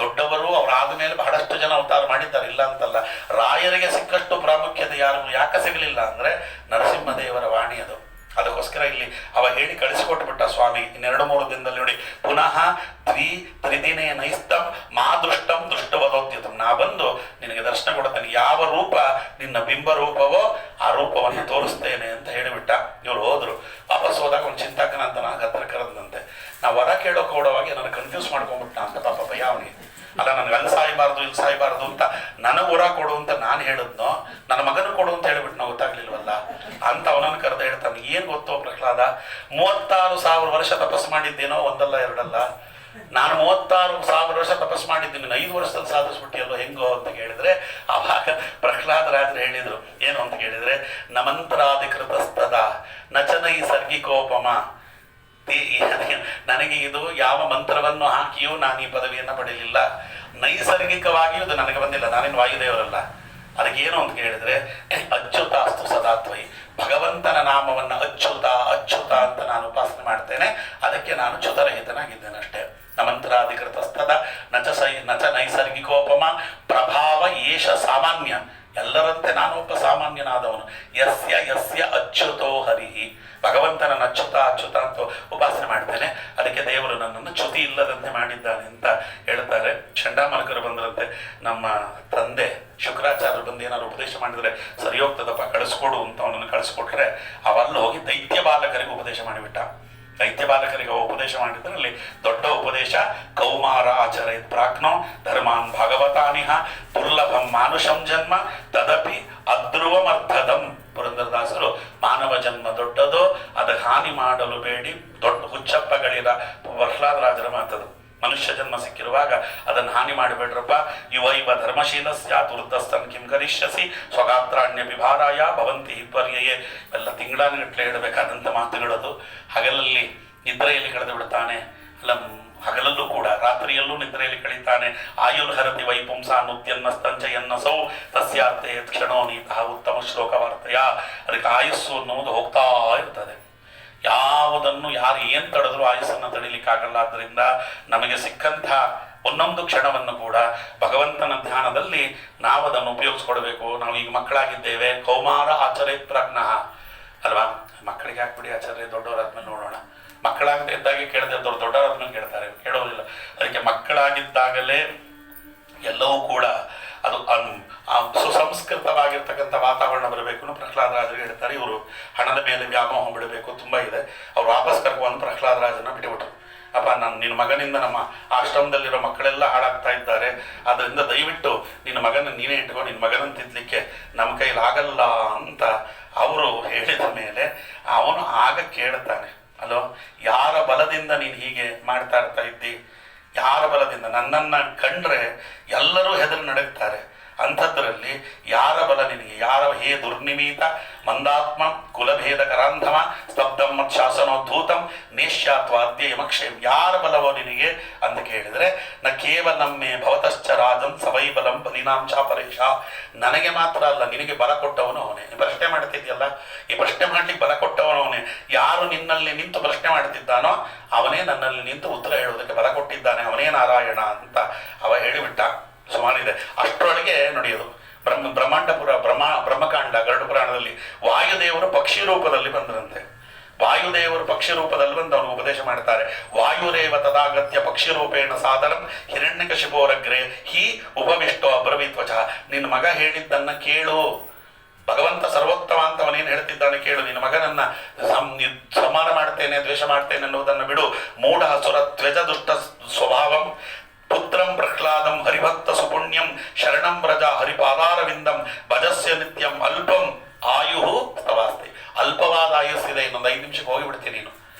ದೊಡ್ಡವರು ಅವರಾದ ಮೇಲೆ ಬಹಳಷ್ಟು ಜನ ಅವತಾರ ಮಾಡಿದ್ದಾರೆ, ಇಲ್ಲ ಅಂತಲ್ಲ. ರಾಯರಿಗೆ ಸಿಕ್ಕಷ್ಟು ಪ್ರಾಮುಖ್ಯತೆ ಯಾಕೆ ಸಿಗಲಿಲ್ಲ ಅಂದ್ರೆ ನರಸಿಂಹದೇವರ ವಾಣಿ ಅದು. ಅದಕ್ಕೋಸ್ಕರ ಇಲ್ಲಿ ಅವ ಹೇಳಿ ಕಳಿಸಿಕೊಟ್ಬಿಟ್ಟ ಸ್ವಾಮಿ. 2-3 ದಿನದಲ್ಲಿ ನೋಡಿ, ಪುನಃ ತ್ರಿದಿನೇ ನೈಸ್ತಂ ಮಾ ದೃಷ್ಟಂ ದೃಷ್ಟವದೋದ್ಯತಂ. ನಾ ಬಂದು ನಿನಗೆ ದರ್ಶನ ಕೊಡ್ತೇನೆ. ಯಾವ ರೂಪ ನಿನ್ನ ಬಿಂಬ ರೂಪವೋ ಆ ರೂಪವನ್ನು ತೋರಿಸ್ತೇನೆ ಅಂತ ಹೇಳಿಬಿಟ್ಟ. ಇವ್ರು ಹೋದ್ರು. ವಾಪಸ್ ಹೋದಾಗ ಒಂದು ಚಿಂತಕನ ಅಂತ ನನಗೆ ಹತ್ರ ಕರೆದಂತೆ. ನಾ ವರ ಕೇಳೋಕೆ ಕೊಡುವಾಗ ನನಗೆ ಕನ್ಫ್ಯೂಸ್ ಮಾಡ್ಕೊಂಡ್ಬಿಟ್ಟ ಅಂತ ಪಾಪ ಭಯ ಅವನಿಗೆ. ಅಲ್ಲ, ನನಗೆ ಅಲ್ಲಿ ಸಾಯಬಾರ್ದು ಇಲ್ಲಿ ಸಾಯಬಾರ್ದು ಅಂತ ನನಗೆ ವರ ಕೊಡು ಅಂತ ನಾನು ಹೇಳಿದ್ನೋ, ನನ್ನ ಮಗನ ಕೊಡು ಅಂತ ಹೇಳಿಬಿಟ್ಟು ನಾವು ಗೊತ್ತಾಗ್ಲಿಲ್ವಲ್ಲ ಅಂತ ಅವನನ್ನು ಕರೆದು ಹೇಳ್ತಾನೆ. ಏನು ಗೊತ್ತೋ ಪ್ರಹ್ಲಾದ, 36,000 ವರ್ಷ ತಪಸ್ಸು ಮಾಡಿದ್ದೇನೋ, ಒಂದಲ್ಲ ಎರಡಲ್ಲ. ನಾನು 36,000 ವರ್ಷ ತಪಸ್ಸು ಮಾಡಿದ್ದೀನಿ, 5 ವರ್ಷದಲ್ಲಿ ಸಾಧಿಸ್ಬಿಟ್ಟಿಯಲ್ಲೋ ಹೆಂಗೋ ಅಂತ ಕೇಳಿದ್ರೆ, ಅವಾಗ ಪ್ರಹ್ಲಾದರಾಜರು ಹೇಳಿದ್ರು ಏನು ಅಂತ ಕೇಳಿದ್ರೆ, ನಮಂತ್ರಾಧಿಕೃತಸ್ತದ ನಚನೈಸರ್ಗಿಕೋಪಮ. ನನಗೆ ಇದು ಯಾವ ಮಂತ್ರವನ್ನು ಹಾಕಿಯೂ ನಾನು ಈ ಪದವಿಯನ್ನು ಪಡೆಯಲಿಲ್ಲ. ನೈಸರ್ಗಿಕವಾಗಿಯೂ ಇದು ನನಗೆ ಬಂದಿಲ್ಲ. ನಾನೇನು ವಾಯುದೇವರಲ್ಲ. ಅದಕ್ಕೇನು ಅಂತ ಕೇಳಿದ್ರೆ, ಅಚ್ಯುತಾಸ್ತು ಸದಾತ್ವಯಿ. ಭಗವಂತನ ನಾಮವನ್ನು ಅಚ್ಯುತ ಅಂತ ನಾನು ಉಪಾಸನೆ ಮಾಡ್ತೇನೆ. ಅದಕ್ಕೆ ನಾನು ಚ್ಯುತರಹಿತನಾಗಿದ್ದೇನೆ ಅಷ್ಟೇ. ನಮಂತ್ರಾಧಿಕೃತಸ್ತದ ನಚ ನೈಸರ್ಗಿಕೋಪಮ ಪ್ರಭಾವ ಏಷ ಸಾಮಾನ್ಯ. ಎಲ್ಲರಂತೆ ನಾನು ಒಬ್ಬ ಸಾಮಾನ್ಯನಾದವನು. ಯಸ್ಯ ಅಚ್ಯುತೋ ಹರಿಹಿ. ಭಗವಂತನನ್ನು ಅಚ್ಯುತ ಅಂತ ಉಪಾಸನೆ ಮಾಡ್ತೇನೆ. ಅದಕ್ಕೆ ದೇವರು ನನ್ನನ್ನು ಚ್ಯುತಿ ಇಲ್ಲದಂತೆ ಮಾಡಿದ್ದಾನೆ ಅಂತ ಹೇಳ್ತಾರೆ. ಚಂಡಾಮರ್ಕರು ಬಂದ್ರಂತೆ, ನಮ್ಮ ತಂದೆ ಶುಕ್ರಾಚಾರ್ಯರು ಬಂದು ಏನಾದ್ರು ಉಪದೇಶ ಮಾಡಿದ್ರೆ ಸರಿ ಹೋಗ್ತದಪ್ಪ, ಕಳಿಸ್ಕೊಡು ಅಂತ ಅವನನ್ನು ಕಳಿಸ್ಕೊಟ್ರೆ ಅವಲ್ಲ ಹೋಗಿ ದೈತ್ಯ ಬಾಲಕರಿಗೆ ಉಪದೇಶ ಮಾಡಿಬಿಟ್ಟ. ದೈತ್ಯ ಬಾಲಕರಿಗೆ ಉಪದೇಶ ಮಾಡಿದ್ರಲ್ಲಿ ದೊಡ್ಡ ಉಪದೇಶ, ಕೌಮಾರ ಆಚರೇತ್ ಪ್ರಾಜ್ಞೋ ಧರ್ಮಾನ್ ಭಾಗವತಾನಿಹ ದುರ್ಲಭಂ ಮಾನುಷಂ ಜನ್ಮ ತದಪಿ ಅಧ್ರುವಮರ್ಥದಂ. ಪುರಂದರದಾಸರು, ಮಾನವ ಜನ್ಮ ದೊಡ್ಡದು, ಅದಕ್ಕೆ ಹಾನಿ ಮಾಡಲು ಬೇಡಿ ದೊಡ್ಡ ಹುಚ್ಚಪ್ಪಗಳಿರ ಪ್ರಹ್ಲಾದರಾಜರ ಮಾತದು. ಮನುಷ್ಯ ಜನ್ಮ ಸಿಕ್ಕಿರುವಾಗ ಅದನ್ನು ಹಾನಿ ಮಾಡಿಬೇಡ್ರಪ್ಪ. ಇವ ಧರ್ಮಶೀಲ ಸ್ಯಾತ್ ವೃದ್ಧಸ್ತನ್ ಕಿಂ ಕರಿಷ್ಯಸಿ ಸ್ವಗಾತ್ರಾಣ್ಯ ವಿಭಾರಾಯ ಭವಂತಿ ಹಿತ್ವರ್ಯಯೇ. ಎಲ್ಲ ತಿಂಗಳಾನುಗಟ್ಟಲೆ ಹೇಳಬೇಕಾದಂಥ ಮಾತುಗಳದು. ಹಗಲಲ್ಲಿ ನಿದ್ರೆಯಲ್ಲಿ ಕಳೆದು ಬಿಡ್ತಾನೆ, ಅಲ್ಲ ಹಗಲಲ್ಲೂ ಕೂಡ ರಾತ್ರಿಯಲ್ಲೂ ನಿದ್ರೆಯಲ್ಲಿ ಕಳೀತಾನೆ. ಆಯುರ್ಹರತಿ ವೈಪುಂಸ ನುತ್ಯನ್ನಸ್ತಂಚಯನ್ನಸೌ ತಸ್ಯಾರ್ಥೆ ಕ್ಷಣೋ ನೀತಃ ಉತ್ತಮ ಶ್ಲೋಕ ವಾರ್ತೆಯ. ಅದಕ್ಕೆ ಆಯುಸ್ಸು ಅನ್ನುವುದು ಹೋಗ್ತಾ ಇರ್ತದೆ. ಯಾವುದನ್ನು ಯಾರು ಏನು ತಡೆದ್ರೂ ಆಯುಸ್ಸನ್ನು ತಡಿಲಿಕ್ಕಾಗಲ್ಲ. ಆದ್ದರಿಂದ ನಮಗೆ ಸಿಕ್ಕಂಥ ಒಂದೊಂದು ಕ್ಷಣವನ್ನು ಕೂಡ ಭಗವಂತನ ಧ್ಯಾನದಲ್ಲಿ ನಾವು ಅದನ್ನು ಉಪಯೋಗಿಸ್ಕೊಡ್ಬೇಕು. ನಾವು ಈಗ ಮಕ್ಕಳಾಗಿದ್ದೇವೆ, ಕೌಮಾರ ಆಚರೇತ್ ಪ್ರಜ್ಞಃ ಅಲ್ವಾ? ಮಕ್ಕಳಿಗೆ ಹಾಕ್ಬಿಡಿ ಆಚಾರ್ಯ, ದೊಡ್ಡವರಾದ್ಮೇಲೆ ನೋಡೋಣ. ಮಕ್ಕಳಾಗದೆ ಇದ್ದಾಗೆ ಕೇಳದೆ ದೊಡ್ಡವರಾದ್ಮೇಲೆ ಕೇಳ್ತಾರೆ, ಕೇಳೋದಿಲ್ಲ. ಅದಕ್ಕೆ ಮಕ್ಕಳಾಗಿದ್ದಾಗಲೇ ಎಲ್ಲವೂ ಕೂಡ ಅದು ಸುಸಂಸ್ಕೃತವಾಗಿರ್ತಕ್ಕಂಥ ವಾತಾವರಣ ಬರಬೇಕು. ಪ್ರಹ್ಲಾದರಾಜರು ಹೇಳ್ತಾರೆ, ಇವರು ಹಣದ ಮೇಲೆ ವ್ಯಾಮೋಹ ಬಿಡಬೇಕು, ತುಂಬ ಇದೆ. ಅವ್ರು ವಾಪಸ್ ಕರ್ಕೊಂಡು ಪ್ರಹ್ಲಾದರಾಜನ ಬಿಟ್ಟುಬಿಟ್ರು. ಅಪ್ಪ, ನಿನ್ನ ಮಗನಿಂದ ನಮ್ಮ ಆಶ್ರಮದಲ್ಲಿರೋ ಮಕ್ಕಳೆಲ್ಲ ಹಾಳಾಗ್ತಾ ಇದ್ದಾರೆ, ಅದರಿಂದ ದಯವಿಟ್ಟು ನಿನ್ನ ಮಗನ ನೀನೇ ಇಟ್ಕೊ, ನಿನ್ನ ಮಗನನ್ನು ತಿದ್ದಲಿಕ್ಕೆ ನಮ್ಮ ಕೈಲಿ ಆಗಲ್ಲ ಅಂತ ಅವರು ಹೇಳಿದ ಮೇಲೆ ಅವನು ಆಗ ಕೇಳ್ತಾನೆ, ಅಲೋ, ಯಾರ ಬಲದಿಂದ ನೀನು ಹೀಗೆ ಮಾಡ್ತಾ ಇದ್ದಿ? ಯಾರ ಬಲದಿಂದ? ನನ್ನನ್ನು ಕಂಡ್ರೆ ಎಲ್ಲರೂ ಹೆದರು ನಡಗ್ತಾರೆ, ಅಂಥದ್ರಲ್ಲಿ ಯಾರ ಬಲ ನಿನಗೆ? ಯಾರ ಹೇ ದುರ್ನಿಮೀತ ಮಂದಾತ್ಮ ಕುಲಭೇದ ಕರಾಂಧಮ ಸ್ತಬ್ಧಂ ಮತ್ ಶಾಸನೋದ್ಧೂತಂ ನೇಷ್ಯಾತ್ವಾದ್ಯ ಯಮಕ್ಷೇಮ್, ಯಾರ ಬಲವೋ ನಿನಗೆ ಅಂತ ಕೇಳಿದರೆ, ನ ಕೇವಲಮ್ಮೆ ಭವತಶ್ಚ ರಾಜನ್ ಸವೈ ಬಲಂ ಬಲಿನಾಂ ಚಾಪರೇಶ, ನನಗೆ ಮಾತ್ರ ಅಲ್ಲ ನಿನಗೆ ಬಲ ಕೊಟ್ಟವನು ಅವನೇ. ನೀ ಪ್ರಶ್ನೆ ಮಾಡ್ತಿದ್ಯಲ್ಲ, ಈ ಪ್ರಶ್ನೆ ಮಾಡ್ಲಿಕ್ಕೆ ಬಲ ಕೊಟ್ಟವನು ಅವನೇ. ಯಾರು ನಿನ್ನಲ್ಲಿ ನಿಂತು ಪ್ರಶ್ನೆ ಮಾಡ್ತಿದ್ದಾನೋ ಅವನೇ ನನ್ನಲ್ಲಿ ನಿಂತು ಉತ್ತರ ಹೇಳುವುದಕ್ಕೆ ಬಲ ಕೊಟ್ಟಿದ್ದಾನೆ, ಅವನೇ ನಾರಾಯಣ ಅಂತ ಅವ ಹೇಳಿಬಿಟ್ಟ. ಸುಮಾರಿದೆ. ಅಷ್ಟರೊಳಗೆ ನಡೆಯೋದು ಬ್ರಹ್ಮಕಾಂಡ ಗರುಡ ಪುರಾಣದಲ್ಲಿ ವಾಯುದೇವರು ಪಕ್ಷಿ ರೂಪದಲ್ಲಿ ಬಂದ್ರಂತೆ. ವಾಯುದೇವರು ಪಕ್ಷಿ ರೂಪದಲ್ಲಿ ಬಂದು ಅವನು ಉಪದೇಶ ಮಾಡ್ತಾರೆ. ವಾಯುರೇವ ತದಾಗತ್ಯ ಪಕ್ಷಿ ರೂಪೇಣ ಸಾದರಂ ಹಿರಣ್ಯಕಶಿಪೋರಗ್ರೆ ಹಿ ಉಪವಿಷ್ಟೋ ಅಬ್ರವೀತ್ವಚ, ನಿನ್ನ ಮಗ ಹೇಳಿದ್ದನ್ನ ಕೇಳು, ಭಗವಂತ ಸರ್ವೋತ್ತಮ ಅಂತ ಅವನೇನು ಹೇಳ್ತಿದ್ದಾನೆ ಕೇಳು, ನಿನ್ನ ಮಗನನ್ನ ಸಮಾನ ಮಾಡ್ತೇನೆ, ದ್ವೇಷ ಮಾಡ್ತೇನೆ ಅನ್ನೋದನ್ನು ಬಿಡು. ಮೂಢ ಸುರ ತ್ವಜ ದುಷ್ಟ ಸ್ವಭಾವಂ ಪುತ್ರಂ ಪ್ರಹ್ಲಾದಂ ಹರಿಭಕ್ತ ಸುಪುಣ್ಯಂ ಶರಣಂ ವ್ರಜ ಹರಿಪಾದಾರವಿಂದಂ ಭಜಸ್ಯ ನಿತ್ಯಂ ಅಲ್ಪಂ ಆಯುಹು ತವಾಸ್ತಿ. ಅಲ್ಪವಾದ ಆಯುಸ್ಸಿದೆ, ಇನ್ನೊಂದು 5 ನಿಮಿಷಕ್ಕೆ ಹೋಗಿಬಿಡ್ತೀನಿ ನೀನು,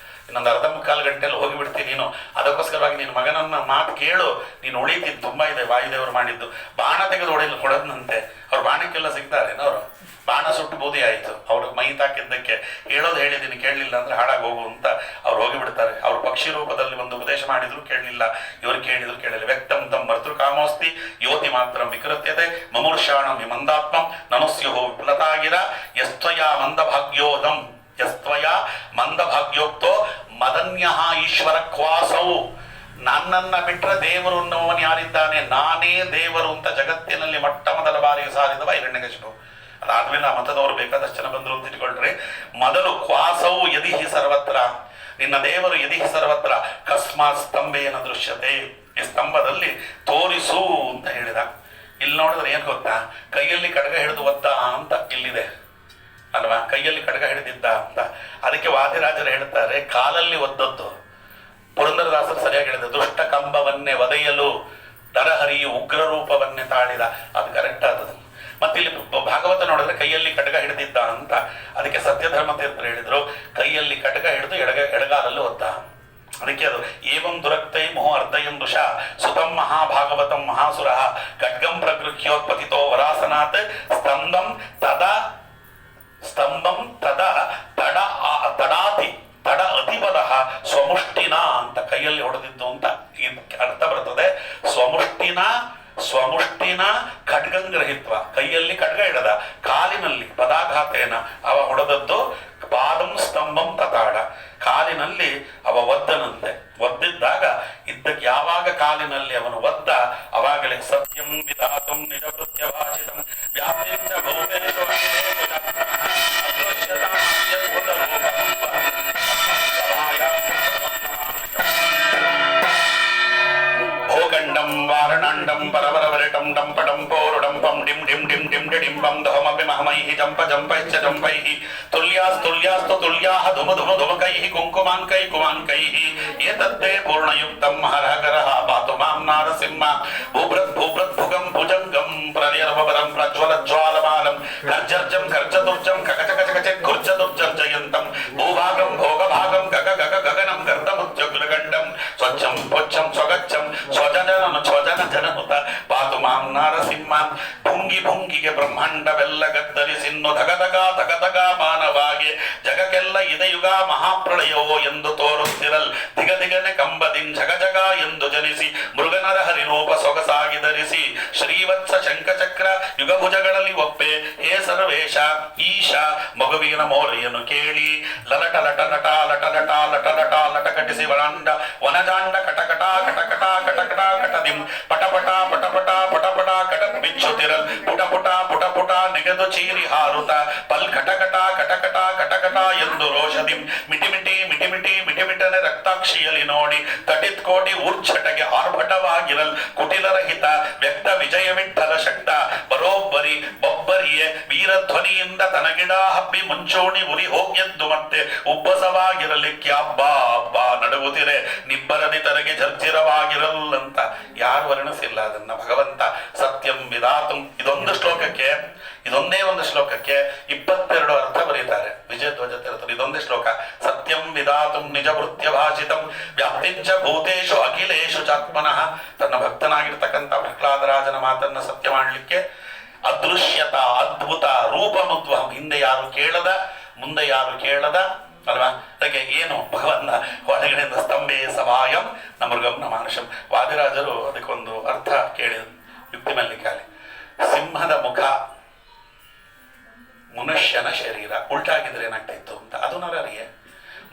ಇನ್ನೊಂದು ಅರ್ಧ ಮುಕ್ಕಾಲು ಗಂಟೆಯಲ್ಲಿ ಹೋಗಿಬಿಡ್ತೀನಿ ನೀನು. ಅದಕ್ಕೋಸ್ಕರವಾಗಿ ನಿನ್ನ ಮಗನನ್ನ ಮಾತು ಕೇಳು, ನೀನು ಉಳಿತೀನಿ, ತುಂಬ ಇದೆ ವಾಯುದೇವರು ಮಾಡಿದ್ದು. ಬಾಣ ತೆಗೆದು ಹೊಡೆಯಲು ಕೊಡೋದಂತೆ, ಅವ್ರು ಬಾಣಕ್ಕೆಲ್ಲ ಸಿಗ್ತಾರೇನೋ, ಅವರು ಬಾಣ ಸುಟ್ಟು ಬೂದಿ ಆಯಿತು, ಅವ್ರಿಗೆ ಮೈ ತಾಕಿದ್ದಕ್ಕೆ. ಹೇಳೋದು ಹೇಳಿದ್ದೀನಿ, ಕೇಳಲಿಲ್ಲ ಅಂದ್ರೆ ಹಾಳಾಗಿ ಹೋಗು ಅಂತ ಅವ್ರು ಹೋಗಿಬಿಡ್ತಾರೆ. ಅವ್ರು ಪಕ್ಷಿ ರೂಪದಲ್ಲಿ ಒಂದು ಉಪದೇಶ ಮಾಡಿದ್ರು ಕೇಳಲಿಲ್ಲ, ಇವರು ಕೇಳಿದ್ರು ಕೇಳಲಿಲ್ಲ. ವ್ಯಕ್ತಂ ತಂ ಮರ್ತೃ ಕಾಮೋಸ್ತಿ ಯೋತಿ ಮಾತ್ರ ವಿಕೃತ್ಯತೆ ಮಮೂರ್ಷಾಣಂ ಮಂದಾತ್ಮಂ ನನುಸ್ಯುಹೋ ವಿಫಲತಾಗಿರ ಯಸ್ತ್ವಯ ಮಂದಭಾಗ್ಯೋದಂ ಯಸ್ತ್ವಯ ಮಂದಭಾಗ್ಯೋಕ್ತೋ ಮದನ್ಯಃ ಈಶ್ವರ ಕ್ವಾಸೌ. ನನ್ನನ್ನ ಬಿಟ್ಟರೆ ದೇವರು ಅನ್ನುವನು ಯಾರಿದ್ದಾನೆ, ನಾನೇ ದೇವರು ಅಂತ ಜಗತ್ತಿನಲ್ಲಿ ಮೊಟ್ಟ ಮೊದಲ ಬಾರಿಗೆ ಸಾರಿದವ ಹಿರಣ್ಯಕಶಿಪು. ಅದಾದ್ಮೇಲೆ ಆ ಮತದವರು ಬೇಕಾದಷ್ಟು ಜನ ಬಂದರು ಅಂತ ಇಟ್ಕೊಳ್ರಿ. ಮೊದಲು ಕ್ವಾಸೌ ಯದಿಹಿ ಸರ್ವತ್ರ, ನಿನ್ನ ದೇವರು ಯದಿಹಿ ಸರ್ವತ್ರ ಕಸ್ಮಾತ್ ಸ್ತಂಭೇನ ದೃಶ್ಯತೆ, ಈ ಸ್ತಂಭದಲ್ಲಿ ತೋರಿಸು ಅಂತ ಹೇಳಿದ. ಇಲ್ಲಿ ನೋಡಿದ್ರೆ ಏನು ಗೊತ್ತಾ, ಕೈಯಲ್ಲಿ ಕಡಗ ಹಿಡಿದು ಒದ್ದ ಅಂತ ಇಲ್ಲಿದೆ ಅಲ್ವಾ, ಕೈಯಲ್ಲಿ ಕಡಗ ಹಿಡಿದಿದ್ದ ಅಂತ. ಅದಕ್ಕೆ ವಾದಿರಾಜರು ಹೇಳ್ತಾರೆ, ಕಾಲಲ್ಲಿ ಒದ್ದದ್ದು. ಪುರಂದರದಾಸರು ಸರಿಯಾಗಿ ಹೇಳಿದ, ದುಷ್ಟ ಕಂಬವನ್ನೇ ಒದೆಯಲು ನರಹರಿಯು ಉಗ್ರ ರೂಪವನ್ನೇ ತಾಳಿದ. ಅದು ಕರೆಕ್ಟ್ ಆದದು. ಮತ್ತೆ ಇಲ್ಲಿ ಭಾಗವತ ನೋಡಿದ್ರೆ ಕೈಯಲ್ಲಿ ಕಡಗ ಹಿಡಿದಿದ್ದ ಅಂತ. ಅದಕ್ಕೆ ಸತ್ಯಧರ್ಮ ತೀರ್ಥರು ಹೇಳಿದ್ರು, ಕೈಯಲ್ಲಿ ಕಡಗ ಹಿಡಿದು ಎಡಗಾಲಲ್ಲಿ ಒದ್ದ. ಅದಕ್ಕೆ ಅದು ಏವಂ ದುರಕ್ತೈ ಮೋಹ ಅರ್ಧಯಂ ಋಷ ಸುತಂ ಮಹಾಭಾಗವತಂ ಮಹಾಸುರ ಖಡ್ಗಂ ಪ್ರಗೃಹ್ಯೋತ್ಪತಿತೋ ವರಾಸನಾತ್ ಸ್ತಂಭಂ ತದ ತಡಾತಿ ತಡ ಅತಿಬಲ ಸ್ವಮುಷ್ಟಿನ ಅಂತ ಕೈಯಲ್ಲಿ ಹೊಡೆದಿದ್ದು ಅಂತ ಅರ್ಥ ಬರ್ತದೆ. ಸ್ವಮುಷ್ಟಿನ ಖಡ್ಗಂಗ್ರಹಿತ್ವ, ಕೈಯಲ್ಲಿ ಖಡ್ಗ ಹಿಡದ, ಕಾಲಿನಲ್ಲಿ ಪದಾಘಾತೇನ ಅವ ಹೊಡೆದದ್ದು. ಪಾದಂ ಸ್ತಂಭಂ ತತಾಡ, ಕಾಲಿನಲ್ಲಿ ಅವ ಒದ್ದನಂತೆ. ಒದ್ದಿದ್ದಾಗ ಇದ್ದಕ್ಕೆ ಯಾವಾಗ ಕಾಲಿನಲ್ಲಿ ಅವನು ಒದ್ದ ಅವಾಗಲೇ ಸತ್ಯಂ ವಿಧಾತುಂ ನಿಜ ಕೃತ್ಯಭಾಷಿತಂ ವ್ಯಾಪ್ತಿಂಚ ಭೂತೇಷು ಭೋಗಂಡಂ ವಾರಣಾಂಡಂ ಪರವರವರಿಟಂ ಡಂಪಡಂ ಪೌರುಡಂಪಂ ಡಿಂ ಡಿಂ ಡಿಂ ಡಿಂ ಡಿಡಿಂಬಂ ದಹಮಪಿ ಮಹಮೈಹಿ ಜಂಪ ಜಂಪೈಶ್ಚ ಜಂಪೈಹಿ ತುಲ್ಯಾಸ್ತುಲ್ಯಾಸ್ತು ತುಲ್ಯಾಹ ಧುಮ ಧುಮ ಧುಮಕೈಃ ಕುಂಕುಮಾಂಕೈ ಕುಮಾಂಕೈಃ ಏತದ್ದೇ ಪೂರ್ಣಯುಕ್ತಂ ಹರಹರಃ ಪಾತು ಮಾಂ ನಾರಸಿಂಹ ಭೂಭೃತ್ ಭೂಭೃತ್ ಭುಗಂ ಭುಜಂಗಂ ಪ್ರರ್ಯರ್ವಪರಂ ಪ್ರಜ್ವಲಜ್ವಾಲಮಾಲಂ ಕರ್ಜರ್ಜಂ ಕರ್ಜದುರ್ಜಂ ಕಕಚಕಚಕಚ ಕುರ್ಜದುರ್ಜರ್ಜಯಂತಂ ಭೂಭಾಗಂ ಭೋಗಭಾಗಂ ಗಗ ಗಗ ಗಗನಂ ಗರ್ಧಮುಜ್ಜಗ್ಲಗಂಡಂ ಸ್ವಚ್ಛಂ ಪುಚ್ಛಂ ಸ್ವಗಚ್ಚಂ ಸ್ವಜನ ಜನಹುತ ಪಾತು ಮಾಂ ನಾರಸಿಂಹ. ಭುಂಗಿ ಭುಂಗಿಗೆ ಬ್ರಹ್ಮಾಂಡವೆಲ್ಲ ಗದ್ದರಿಸಿನ್ನು ಧಗಧಗ ಧಗಧಗ ಮಾನವಾಗಿ ಜಗಕ್ಕೆಲ್ಲ ಇದೆಯುಗ ಮಹಾಪ್ರಳಯವೋ ಎಂದು ತೋರುತ್ತಿರಲ್ ದಿಗದಿಗನೆ ಕಂಬದಿನ್ ಜಗ ಜಗ ಎಂದು ಜನಿಸಿ ಮೃಗನರ ಹರಿರೂಪ ಸೊಗಸಾಗಿ ಧರಿಸಿ ಶ್ರೀವತ್ಸ ಶಂಖಚಕ್ರ ಯುಗಭುಜಗಳಲ್ಲಿ ಒಪ್ಪೆ ಹೇ ಸರ್ವೇಶ ಈಶ ಮಗುವಿನ ಮೋರೆಯನ್ನು ಕೇಳಿ ಲಲಟ ಲಟ ಲಟ ಲಟ ಲಟ ಲಟ ಲಟ ಲಟ ಕಟಿಸಿ ವನಜಾಂಡ ಕಟಕಟ ಕಟಕಟ ಕಟಕಟ ಕಟದಿಂ ಪಟಪಟ ಪಟಪಟ ಪಟಪಟ ಕಟಕ್ ಬಿಚ್ಚುತ್ತಿರಲ್ ಪುಟ ಪುಟ ಪುಟ ಪುಟ ನೆಗೆದು ಚೀರಿ ಹಾರುತ ಪಲ್ ಕಟಕಟ ಕಟಕಟ ಕಟಕಟ ಎಂದು ರೋಷದಿಂ ಮಿಟಿಮಿಟಿ ಮಿಟಿಮಿಟಿ ಮಿಟಿಮಿಟನೆ ರಕ್ತಾಕ್ಷಿಯಲ್ಲಿ ನೋಡಿ ತಟಿತ್ ಕೋಟಿ ಊರ್ಛಟಗೆ ಆರ್ಭಟವಾಗಿರಲ್ ಕುಟಿಲರಹಿತ ವ್ಯಕ್ತ ವಿಜಯವಿಠಲ ಶಕ್ತ ಬರೋಬ್ಬರಿ ಬೊಬ್ಬರಿಯೇ ವೀರಧ್ವನಿಯಿಂದ ತನಗಿಡ ಹಬ್ಬಿ ಮುಂಚೋಣಿ ಉರಿ ಹೋಗ್ಯದ್ದು ಮತ್ತೆ ಉಬ್ಬಸವಾಗಿರಲಿಕ್ಕೆ ಅಬ್ಬಾ ಅಬ್ಬಾ ನಡುಗುತ್ತಿರೆ ನಿಬ್ಬರದಿ ತನಗೆ ಜರ್ಜಿರವಾಗಿರಲ್ ಅಂತ ಯಾರು ವರ್ಣಿಸಿಲ್ಲ ಅದನ್ನ ಭಗವಂತ ಸತ್ಯಂ ವಿಧಾತುಂ. ಇದೊಂದು ಶ್ಲೋಕಕ್ಕೆ, ಇದೊಂದೇ ಒಂದು ಶ್ಲೋಕಕ್ಕೆ 22 ಅರ್ಥ ಬರೀತಾರೆ ವಿಜಯಧ್ವಜ ತೀರ್ಥರು. ಇದೊಂದೇ ಶ್ಲೋಕ, ಸತ್ಯಂ ವಿಧಾತುಂ ನಿಜ ವೃತ್ಯ ಭಾಷಿತಂ ವ್ಯಾಪ್ತಿಂಚ ಭೂತೇಶು ಅಖಿಲೇಶು ಚಾತ್ಮನಃ. ತನ್ನ ಭಕ್ತನಾಗಿರ್ತಕ್ಕಂಥ ಪ್ರಹ್ಲಾದರಾಜನ ಮಾತನ್ನ ಸತ್ಯ ಮಾಡಲಿಕ್ಕೆ ಅದೃಶ್ಯತ ಅದ್ಭುತ ರೂಪಮುದ್ವಹಂ, ಹಿಂದೆ ಯಾರು ಕೇಳದ ಮುಂದೆ ಯಾರು ಕೇಳದ ಅಲ್ವಾ. ಅದಕ್ಕೆ ಏನು ಭಗವಂತ ಒಳಗಡೆಯಿಂದ ಸ್ತಂಭೆ ಸವಾಯಂ ನಮೃಗಂ ನ ಮಾನುಷಂ. ವಾದಿರಾಜರು ಅದಕ್ಕೊಂದು ಅರ್ಥ ಕೇಳಿ ಯುಕ್ತಿ ಮಲ್ಲಿಕಾಲಿ, ಸಿಂಹದ ಮುಖ ಮನುಷ್ಯನ ಶರೀರ ಉಲ್ಟಾಗಿದ್ರೆ ಏನಾಗ್ತಿತ್ತು ಅಂತ. ಅದು ನರರಿಗೆ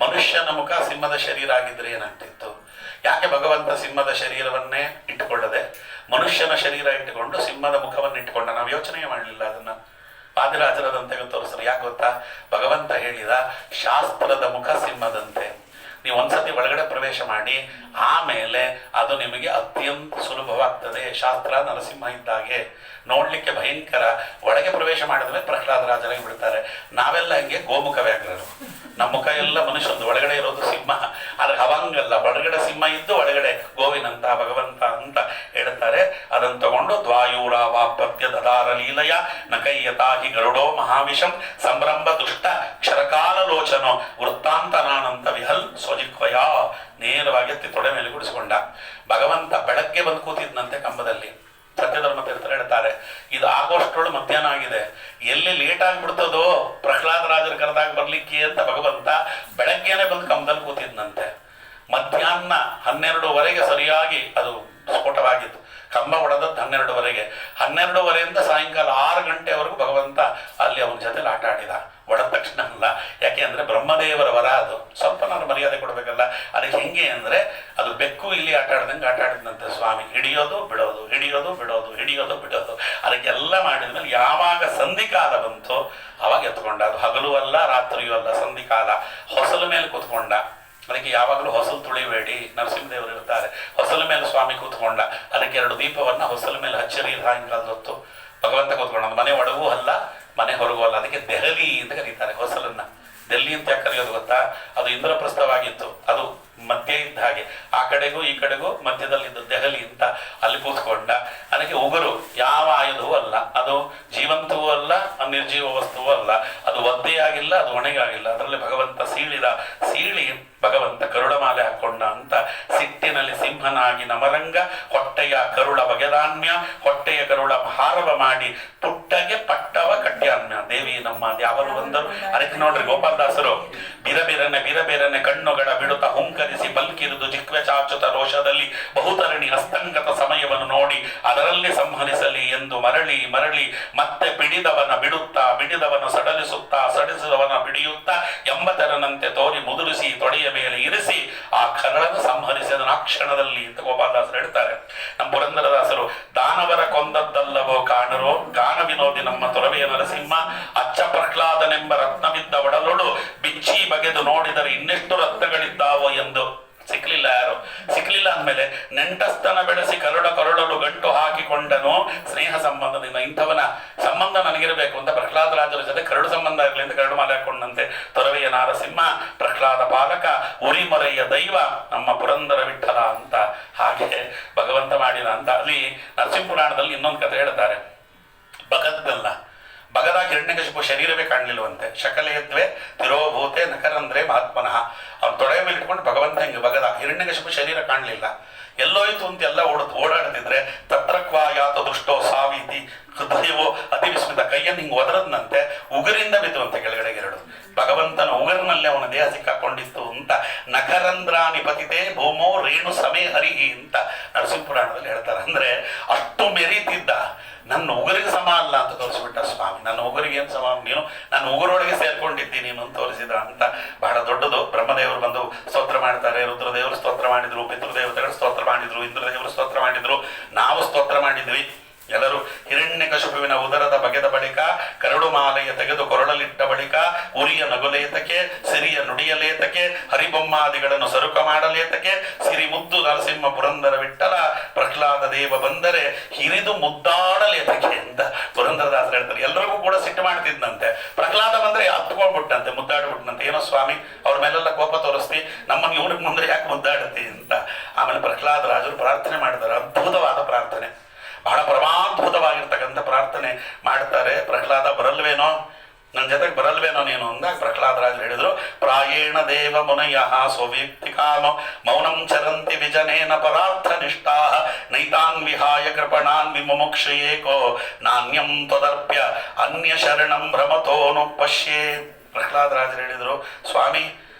ಮನುಷ್ಯನ ಮುಖ ಸಿಂಹದ ಶರೀರ ಆಗಿದ್ರೆ ಏನಾಗ್ತಿತ್ತು. ಯಾಕೆ ಭಗವಂತ ಸಿಂಹದ ಶರೀರವನ್ನೇ ಇಟ್ಟುಕೊಳ್ಳದೆ ಮನುಷ್ಯನ ಶರೀರ ಇಟ್ಟುಕೊಂಡು ಸಿಂಹದ ಮುಖವನ್ನು ಇಟ್ಟುಕೊಂಡ? ನಾವು ಯೋಚನೆ ಮಾಡಲಿಲ್ಲ ಅದನ್ನ. ವಾದಿರಾಜರದಂತೆ ತೋರಿಸ್ರು. ಯಾಕೆ ಗೊತ್ತಾ? ಭಗವಂತ ಹೇಳಿದ ಶಾಸ್ತ್ರದ ಮುಖ ಸಿಂಹದಂತೆ. ನೀವು ಒಂದ್ಸತಿ ಒಳಗಡೆ ಪ್ರವೇಶ ಮಾಡಿ ಆಮೇಲೆ ಅದು ನಿಮಗೆ ಅತ್ಯಂತ ಸುಲಭವಾಗ್ತದೆ. ಶಾಸ್ತ್ರ ನರಸಿಂಹ ಇದ್ದಾಗೆ ನೋಡ್ಲಿಕ್ಕೆ ಭಯಂಕರ, ಒಳಗೆ ಪ್ರವೇಶ ಮಾಡಿದ್ರೆ ಪ್ರಹ್ಲಾದರಾಜರಾಗಿ ಬಿಡ್ತಾರೆ. ನಾವೆಲ್ಲ ಹಂಗೆ ಗೋಮುಖ ವ್ಯಾಘ್ರರು, ನಮ್ಮ ಮುಖ ಎಲ್ಲ ಮನುಷ್ಯಂದು, ಒಳಗಡೆ ಇರೋದು ಸಿಂಹ. ಆದ್ರೆ ಅವಂಗಲ್ಲ, ಒಳಗಡೆ ಸಿಂಹ ಇದ್ದು ಒಳಗಡೆ ಗೋವಿನಂತ ಭಗವಂತ ಅಂತ ಹೇಳ್ತಾರೆ. ಅದನ್ನು ತಗೊಂಡು ದ್ವಾಯೂರಾವಾಪ್ಯ ದದಾರ ಲೀಲಯ ನಕೈಯತಾಹಿ ಗರುಡೋ ಮಹಾವಿಷಂ ಸಂಭ್ರಂಭ ದುಷ್ಟ ಕ್ಷರಕಾಲ ಲೋಚನೋ ವೃತ್ತಾಂತನಾನಂತ ವಿಹಲ್ ಸ್ವಜಿಕ್ವಯ. ನೇರವಾಗಿ ಎತ್ತಿ ತೊಡೆ ಮೇಲೆ ಗುಡಿಸಿಕೊಂಡ ಭಗವಂತ. ಬೆಳಗ್ಗೆ ಬಂದು ಕೂತಿದ್ನಂತೆ ಕಂಬದಲ್ಲಿ. ಸತ್ಯಧರ್ಮ ತೀರ್ಥರು ಹೇಳ್ತಾರೆ, ಇದು ಆಗೋಷ್ಟೊಳು ಮಧ್ಯಾಹ್ನ ಆಗಿದೆ, ಎಲ್ಲಿ ಲೇಟ್ ಆಗ್ಬಿಡ್ತದೋ ಪ್ರಹ್ಲಾದರಾಜರು ಕರೆದಾಗ ಬರ್ಲಿಕ್ಕೆ ಅಂತ ಭಗವಂತ ಬೆಳಗ್ಗೆನೆ ಬಂದು ಕಂಬದಲ್ಲಿ ಕೂತಿದ್ನಂತೆ. ಮಧ್ಯಾಹ್ನ 12ವರೆಗೆ ಸರಿಯಾಗಿ ಅದು ಸ್ಫೋಟವಾಗಿತ್ತು. ಕಂಬ ಹೊಡೆದದ್ದು 12ವರೆಗೆ. 12ವರೆಯಿಂದ ಸಾಯಂಕಾಲ 6 ಗಂಟೆವರೆಗೂ ಭಗವಂತ ಅಲ್ಲಿ ಅವನ ಜೊತೆಲಿ ಆಟ ಆಡಿದ. ಹೊಡೆದ ತಕ್ಷಣ ಅಲ್ಲ, ಯಾಕೆ ಅಂದ್ರೆ ಬ್ರಹ್ಮದೇವರ ವರ ಅದು. ಸ್ವಲ್ಪ ನಾನು ಮರ್ಯಾದೆ ಕೊಡ್ಬೇಕಲ್ಲ. ಅದಕ್ಕೆ ಹೆಂಗೆ ಅಂದ್ರೆ ಅದು ಬೆಕ್ಕು ಇಲ್ಲಿ ಆಟ ಆಡ್ದಂಗೆ ಆಟ ಆಡಿದಂತೆ ಸ್ವಾಮಿ. ಹಿಡಿಯೋದು ಬಿಡೋದು, ಹಿಡಿಯೋದು ಬಿಡೋದು, ಹಿಡಿಯೋದು ಬಿಡೋದು. ಅದಕ್ಕೆಲ್ಲ ಮಾಡಿದ್ಮೇಲೆ ಯಾವಾಗ ಸಂಧಿಕಾಲ ಬಂತು ಅವಾಗ ಎತ್ಕೊಂಡ. ಅದು ಹಗಲು ಅಲ್ಲ ರಾತ್ರಿಯೂ ಅಲ್ಲ, ಸಂಧಿಕಾಲ. ಹೊಸಲ ಮೇಲೆ ಕೂತ್ಕೊಂಡ. ಅದಕ್ಕೆ ಯಾವಾಗಲೂ ಹೊಸಲು ತುಳಿಬೇಡಿ, ನರಸಿಂಹದೇವರು ಇರ್ತಾರೆ. ಹೊಸಲ ಮೇಲೆ ಸ್ವಾಮಿ ಕೂತ್ಕೊಂಡ. ಅದಕ್ಕೆ 2 ದೀಪವನ್ನ ಹೊಸಲ ಮೇಲೆ ಹಚ್ಚರಿ ಸಾಯಂಕಾಲದ ಹೊತ್ತು ಭಗವಂತ ಕೂತ್ಕೊಂಡ. ಮನೆ ಒಳಗೂ ಅಲ್ಲ ಮನೆ ಹೊರಗೂ ಅಲ್ಲ. ಅದಕ್ಕೆ ದೆಹಲಿ ಅಂತ ಕರೀತಾರೆ ಹೊಸಲನ್ನ. ಡೆಲ್ಲಿ ಅಂತ ಯಾಕೆ ಕರೆಯೋದು ಗೊತ್ತಾ? ಅದು ಇಂದ್ರಪ್ರಸ್ಥವಾಗಿತ್ತು. ಅದು ಮಧ್ಯ ಇದ್ದ ಹಾಗೆ, ಆ ಕಡೆಗೂ ಈ ಕಡೆಗೂ ಮಧ್ಯದಲ್ಲಿದ್ದು ದೆಹಲಿ ಅಂತ. ಅಲ್ಲಿ ಕೂತ್ಕೊಂಡ. ಅದಕ್ಕೆ ಉಗುರು ಯಾವ ಆಯುಧವೂ ಅಲ್ಲ, ಅದು ಜೀವಂತವೂ ಅಲ್ಲ, ನಿರ್ಜೀವ ವಸ್ತುವೂ ಅಲ್ಲ. ಅದು ಒದ್ದೆಯಾಗಿಲ್ಲ, ಅದು ಹೊಣೆಗಾಗಿಲ್ಲ. ಅದರಲ್ಲಿ ಭಗವಂತ ಸೀಳಿದ. ಸೀಳಿ ಭಗವಂತ ಕರುಳಮಾಲೆ ಹಾಕೊಂಡ ಅಂತ. ಸಿಟ್ಟಿನಲ್ಲಿ ಸಿಂಹನಾಗಿ ನಮರಂಗ ಹೊಟ್ಟೆಯ ಕರುಳ ಬಗೆದಾನ್ಯ ಹೊಟ್ಟೆಯ ಕರುಳ ಹಾರವ ಮಾಡಿ ಪುಟ್ಟಗೆ ಪಟ್ಟವ ಕಟ್ಟ್ಯಾನ್ಯ. ದೇವಿ ನಮ್ಮ ದ್ಯಾವರು ಬಂದರು. ಅದಕ್ಕೆ ನೋಡ್ರಿ ಗೋಪಾಲದಾಸರು ಬಿರಬೇರನೆ ಕಣ್ಣುಗಳ ಬಿಡುತ್ತ ಹುಂಕರಿಸಿ ಬಲ್ಕಿರುದು ಜಿಕ್ವೆ ಚಾಚುತ ರೋಷದಲ್ಲಿ ಬಹುತರಣಿ ಹಸ್ತಂಗತ ಸಮಯವನ್ನು ನೋಡಿ ಅದರಲ್ಲಿ ಸಂಹರಿಸಲಿ ಎಂದು ಮರಳಿ ಮರಳಿ ಮತ್ತೆ ಬಿಡಿದವನ ಬಿಡಿದವನ ಸಡಲಿಸುತ್ತಾ ಸಡಿಸಿದವನ ಬಿಡಿಯುತ್ತಾ ಎಂಬತರನಂತೆ ತೋರಿ ಮುದುರಿಸಿ ತೊಡೆಯ ಮೇಲೆ ಇರಿಸಿ ಆ ಕರಳನ್ನು ಸಂಹರಿಸಿದ ಆ ಕ್ಷಣದಲ್ಲಿ ಅಂತ ಗೋಪಾಲದಾಸರು ಹೇಳ್ತಾರೆ. ನಮ್ಮ ಪುರಂದರದಾಸರು ದಾನವರ ಕೊಂದದ್ದಲ್ಲವೋ ಕಾಣರೋ ಗಾನ ವಿನೋದಿ ನಮ್ಮ ತೊರವೆಯ ನರಸಿಂಹ ಅಚ್ಚ ಪ್ರಹ್ಲಾದನೆಂಬ ರತ್ನವಿದ್ದ ಒಡಲೊಡು ಬಿಚ್ಚಿ ಬಗೆದು ನೋಡಿದರೆ ಇನ್ನೆಷ್ಟು ರತ್ನಗಳಿದ್ದಾವೋ ಎಂದು. ಸಿಕ್ಲಿಲ್ಲ, ಯಾರು ಸಿಕ್ಲಿಲ್ಲ ಅಂದಮೇಲೆ ನೆಂಟಸ್ತನ ಬೆಳೆಸಿ ಕರುಳಲು ಗಂಟು ಹಾಕಿಕೊಂಡನು ಸ್ನೇಹ ಸಂಬಂಧದಿಂದ. ಇಂಥವನ ಸಂಬಂಧ ನನಗಿರಬೇಕು ಅಂತ ಪ್ರಹ್ಲಾದರಾಜರ ಜೊತೆ ಕರಡು ಸಂಬಂಧ ಇರಲಿ ಅಂತ ಕರಡು ಮಾಲೆ ಹಾಕೊಂಡಂತೆ ತೊರವೆಯ ನಾರಸಿಂಹ ಪ್ರಹ್ಲಾದ ಪಾಲಕ ಉರಿಮೊರೆಯ ದೈವ ನಮ್ಮ ಪುರಂದರ ವಿಠಲ ಅಂತ. ಹಾಗೆ ಭಗವಂತ ಮಾಡಿದ ಅಂತ. ಅಲ್ಲಿ ನರಸಿಂಹ ಪುರಾಣದಲ್ಲಿ ಇನ್ನೊಂದು ಕಥೆ ಹೇಳ್ತಾರೆ. ಬಗದ್ದಲ್ಲ, ಬಗದಾಗ ಹಿರಣ್ಯಕಶಿಪು ಶರೀರವೇ ಕಾಣಲಿಲ್ವಂತೆ. ಶಕಲೇದ್ವೆ ತಿರೋಭೂತೆ ನಕರಂದ್ರೆ ಮಹಾತ್ಮನಃ. ಅವ್ನು ತೊಡೆಯ ಮೇಲೆ ಇಟ್ಕೊಂಡು ಭಗವಂತ ಹಿಂಗೆ ಬಗದ. ಹಿರಣ್ಯಕಶಿಪು ಶರೀರ ಕಾಣಲಿಲ್ಲ, ಎಲ್ಲೋಯ್ತು ಅಂತ ಎಲ್ಲ ಓಡಾಡ್ತಿದ್ರೆ ತತ್ರಕ್ವಾಯಾತ ದುಷ್ಟೋ ಸಾವಿತಿ ಹೃದಯವೋ ಅತಿ ವಿಸ್ಮಿತ. ಕೈಯನ್ನು ಹಿಂಗೆ ಒದರದ್ನಂತೆ, ಉಗುರಿಂದ ಬಿದ್ದುವಂತೆ ಕೆಳಗಡೆಗೆ 2. ಭಗವಂತನ ಉಗುರಿನಲ್ಲಿ ಅವನ ದೇಹ ಸಿಕ್ಕಾಕೊಂಡಿತ್ತು ಅಂತ. ನಖರಂಧ್ರಾನಿ ಪತಿತೆ ಭೂಮೋ ರೇಣು ಸಮೇ ಹರಿಹಿ ಅಂತ ನರಸಿಂಹ ಪುರಾಣದಲ್ಲಿ ಹೇಳ್ತಾರೆ. ಅಂದ್ರೆ ಅಷ್ಟು ಮೆರೀತಿದ್ದ. ನನ್ನ ಉಗುರಿಗೆ ಸಮ ಅಲ್ಲ ಅಂತ ತೋರಿಸ್ಬಿಟ್ಟ ಸ್ವಾಮಿ. ನನ್ನ ಉಗುರಿಗೆ ಏನು ಸಮ, ನೀನು ನನ್ನ ಉಗುರೊಳಗೆ ಸೇರ್ಕೊಂಡಿದ್ದೀನಿ ನೀನು ಅಂತ ತೋರಿಸಿದ ಅಂತ. ಬಹಳ ದೊಡ್ಡದು. ಬ್ರಹ್ಮದೇವರು ಬಂದು ಸ್ತೋತ್ರ ಮಾಡ್ತಾರೆ. ಮಾಡಿದ್ದಾರೆ. ರುದ್ರದೇವರು ಸ್ತೋತ್ರ ಮಾಡಿದ್ರು, ಪಿತೃದೇವತೆಗಳು ಸ್ತೋತ್ರ ಮಾಡಿದ್ರು, ಇಂದ್ರದೇವರು ಸ್ತೋತ್ರ ಮಾಡಿದ್ರು, ನಾವು ಸ್ತೋತ್ರ ಮಾಡಿದ್ವಿ. ಎಲ್ಲರೂ ಹಿರಣ್ಯಕಶಿಪುವಿನ ಉದರದ ಬಗೆದ ಬಳಿಕ ಕರಡು ಮಾಲೆಯ ತೆಗೆದು ಕೊರಳಲಿಟ್ಟ ಬಳಿಕ ಉರಿಯ ನಗುಲೇತಕ್ಕೆ, ಸಿರಿಯ ನುಡಿಯಲೇತಕ್ಕೆ, ಹರಿಬೊಮ್ಮಾದಿಗಳನ್ನು ಸರುಕ ಮಾಡಲೇತಕ್ಕೆ, ಸಿರಿ ಮುದ್ದು ನರಸಿಂಹ ಪುರಂದರ ವಿಠಲ ಪ್ರಹ್ಲಾದ ದೇವ ಬಂದರೆ ಹಿರಿದು ಮುದ್ದಾಡಲೇತಕ್ಕೆ ಅಂತ ಪುರಂದರದಾಸರು ಹೇಳ್ತಾರೆ. ಎಲ್ಲರಿಗೂ ಕೂಡ ಸಿಟ್ಟು ಮಾಡ್ತಿದ್ದಂತೆ. ಪ್ರಹ್ಲಾದ ಬಂದ್ರೆ ಹತ್ಕೊಂಡ್ಬಿಟ್ಟಂತೆ, ಮುದ್ದಾಡ್ಬಿಟ್ಟಂತೆ. ಏನೋ ಸ್ವಾಮಿ ಅವ್ರ ಮೇಲೆಲ್ಲ ಕೋಪ ತೋರಿಸ್ತಿ, ನಮ್ಮನ್ನು ಇವ್ರಿಗೆ ಮುಂದೆ ಯಾಕೆ ಮುದ್ದಾಡುತ್ತಿ ಅಂತ. ಆಮೇಲೆ ಪ್ರಹ್ಲಾದ ರಾಜರು ಪ್ರಾರ್ಥನೆ ಮಾಡಿದ್ದಾರೆ. ಅದ್ಭುತವಾದ ಪ್ರಾರ್ಥನೆ, ಬಹಳ ಪರಮಾದ್ಭುತವಾಗಿರ್ತಕ್ಕಂಥ ಪ್ರಾರ್ಥನೆ ಮಾಡ್ತಾರೆ. ಪ್ರಹ್ಲಾದ ಬರಲ್ವೇನೋ, ನನ್ನ ಜೊತೆಗೆ ಬರಲ್ವೇನೋ ನೀನು ಅಂದಾಗ ಪ್ರಹ್ಲಾದರಾಜರು ಹೇಳಿದ್ರು, ಪ್ರಾಯೇಣ ದೇವ ಮುನಯ ಸ್ವವ್ಯಕ್ತಿ ಕಾಮ ಮೌನಂ ಚರಂತಿ ವಿಜನೇನ ಪರಾರ್ಥ ನಿಷ್ಠಾ ನೈತಾನ್ ವಿಹಾಯ ಕೃಪಣಾನ್ ವಿಮುಕ್ಷಯೇಕೋ ನಾಣ್ಯಂ ತ್ವದರ್ಪ್ಯ ಅನ್ಯ ಶರಣಂ ಭ್ರಮತೋನು ಪಶ್ಯೇ. ಪ್ರಹ್ಲಾದರಾಜರು ಹೇಳಿದರು, ಸ್ವಾಮಿ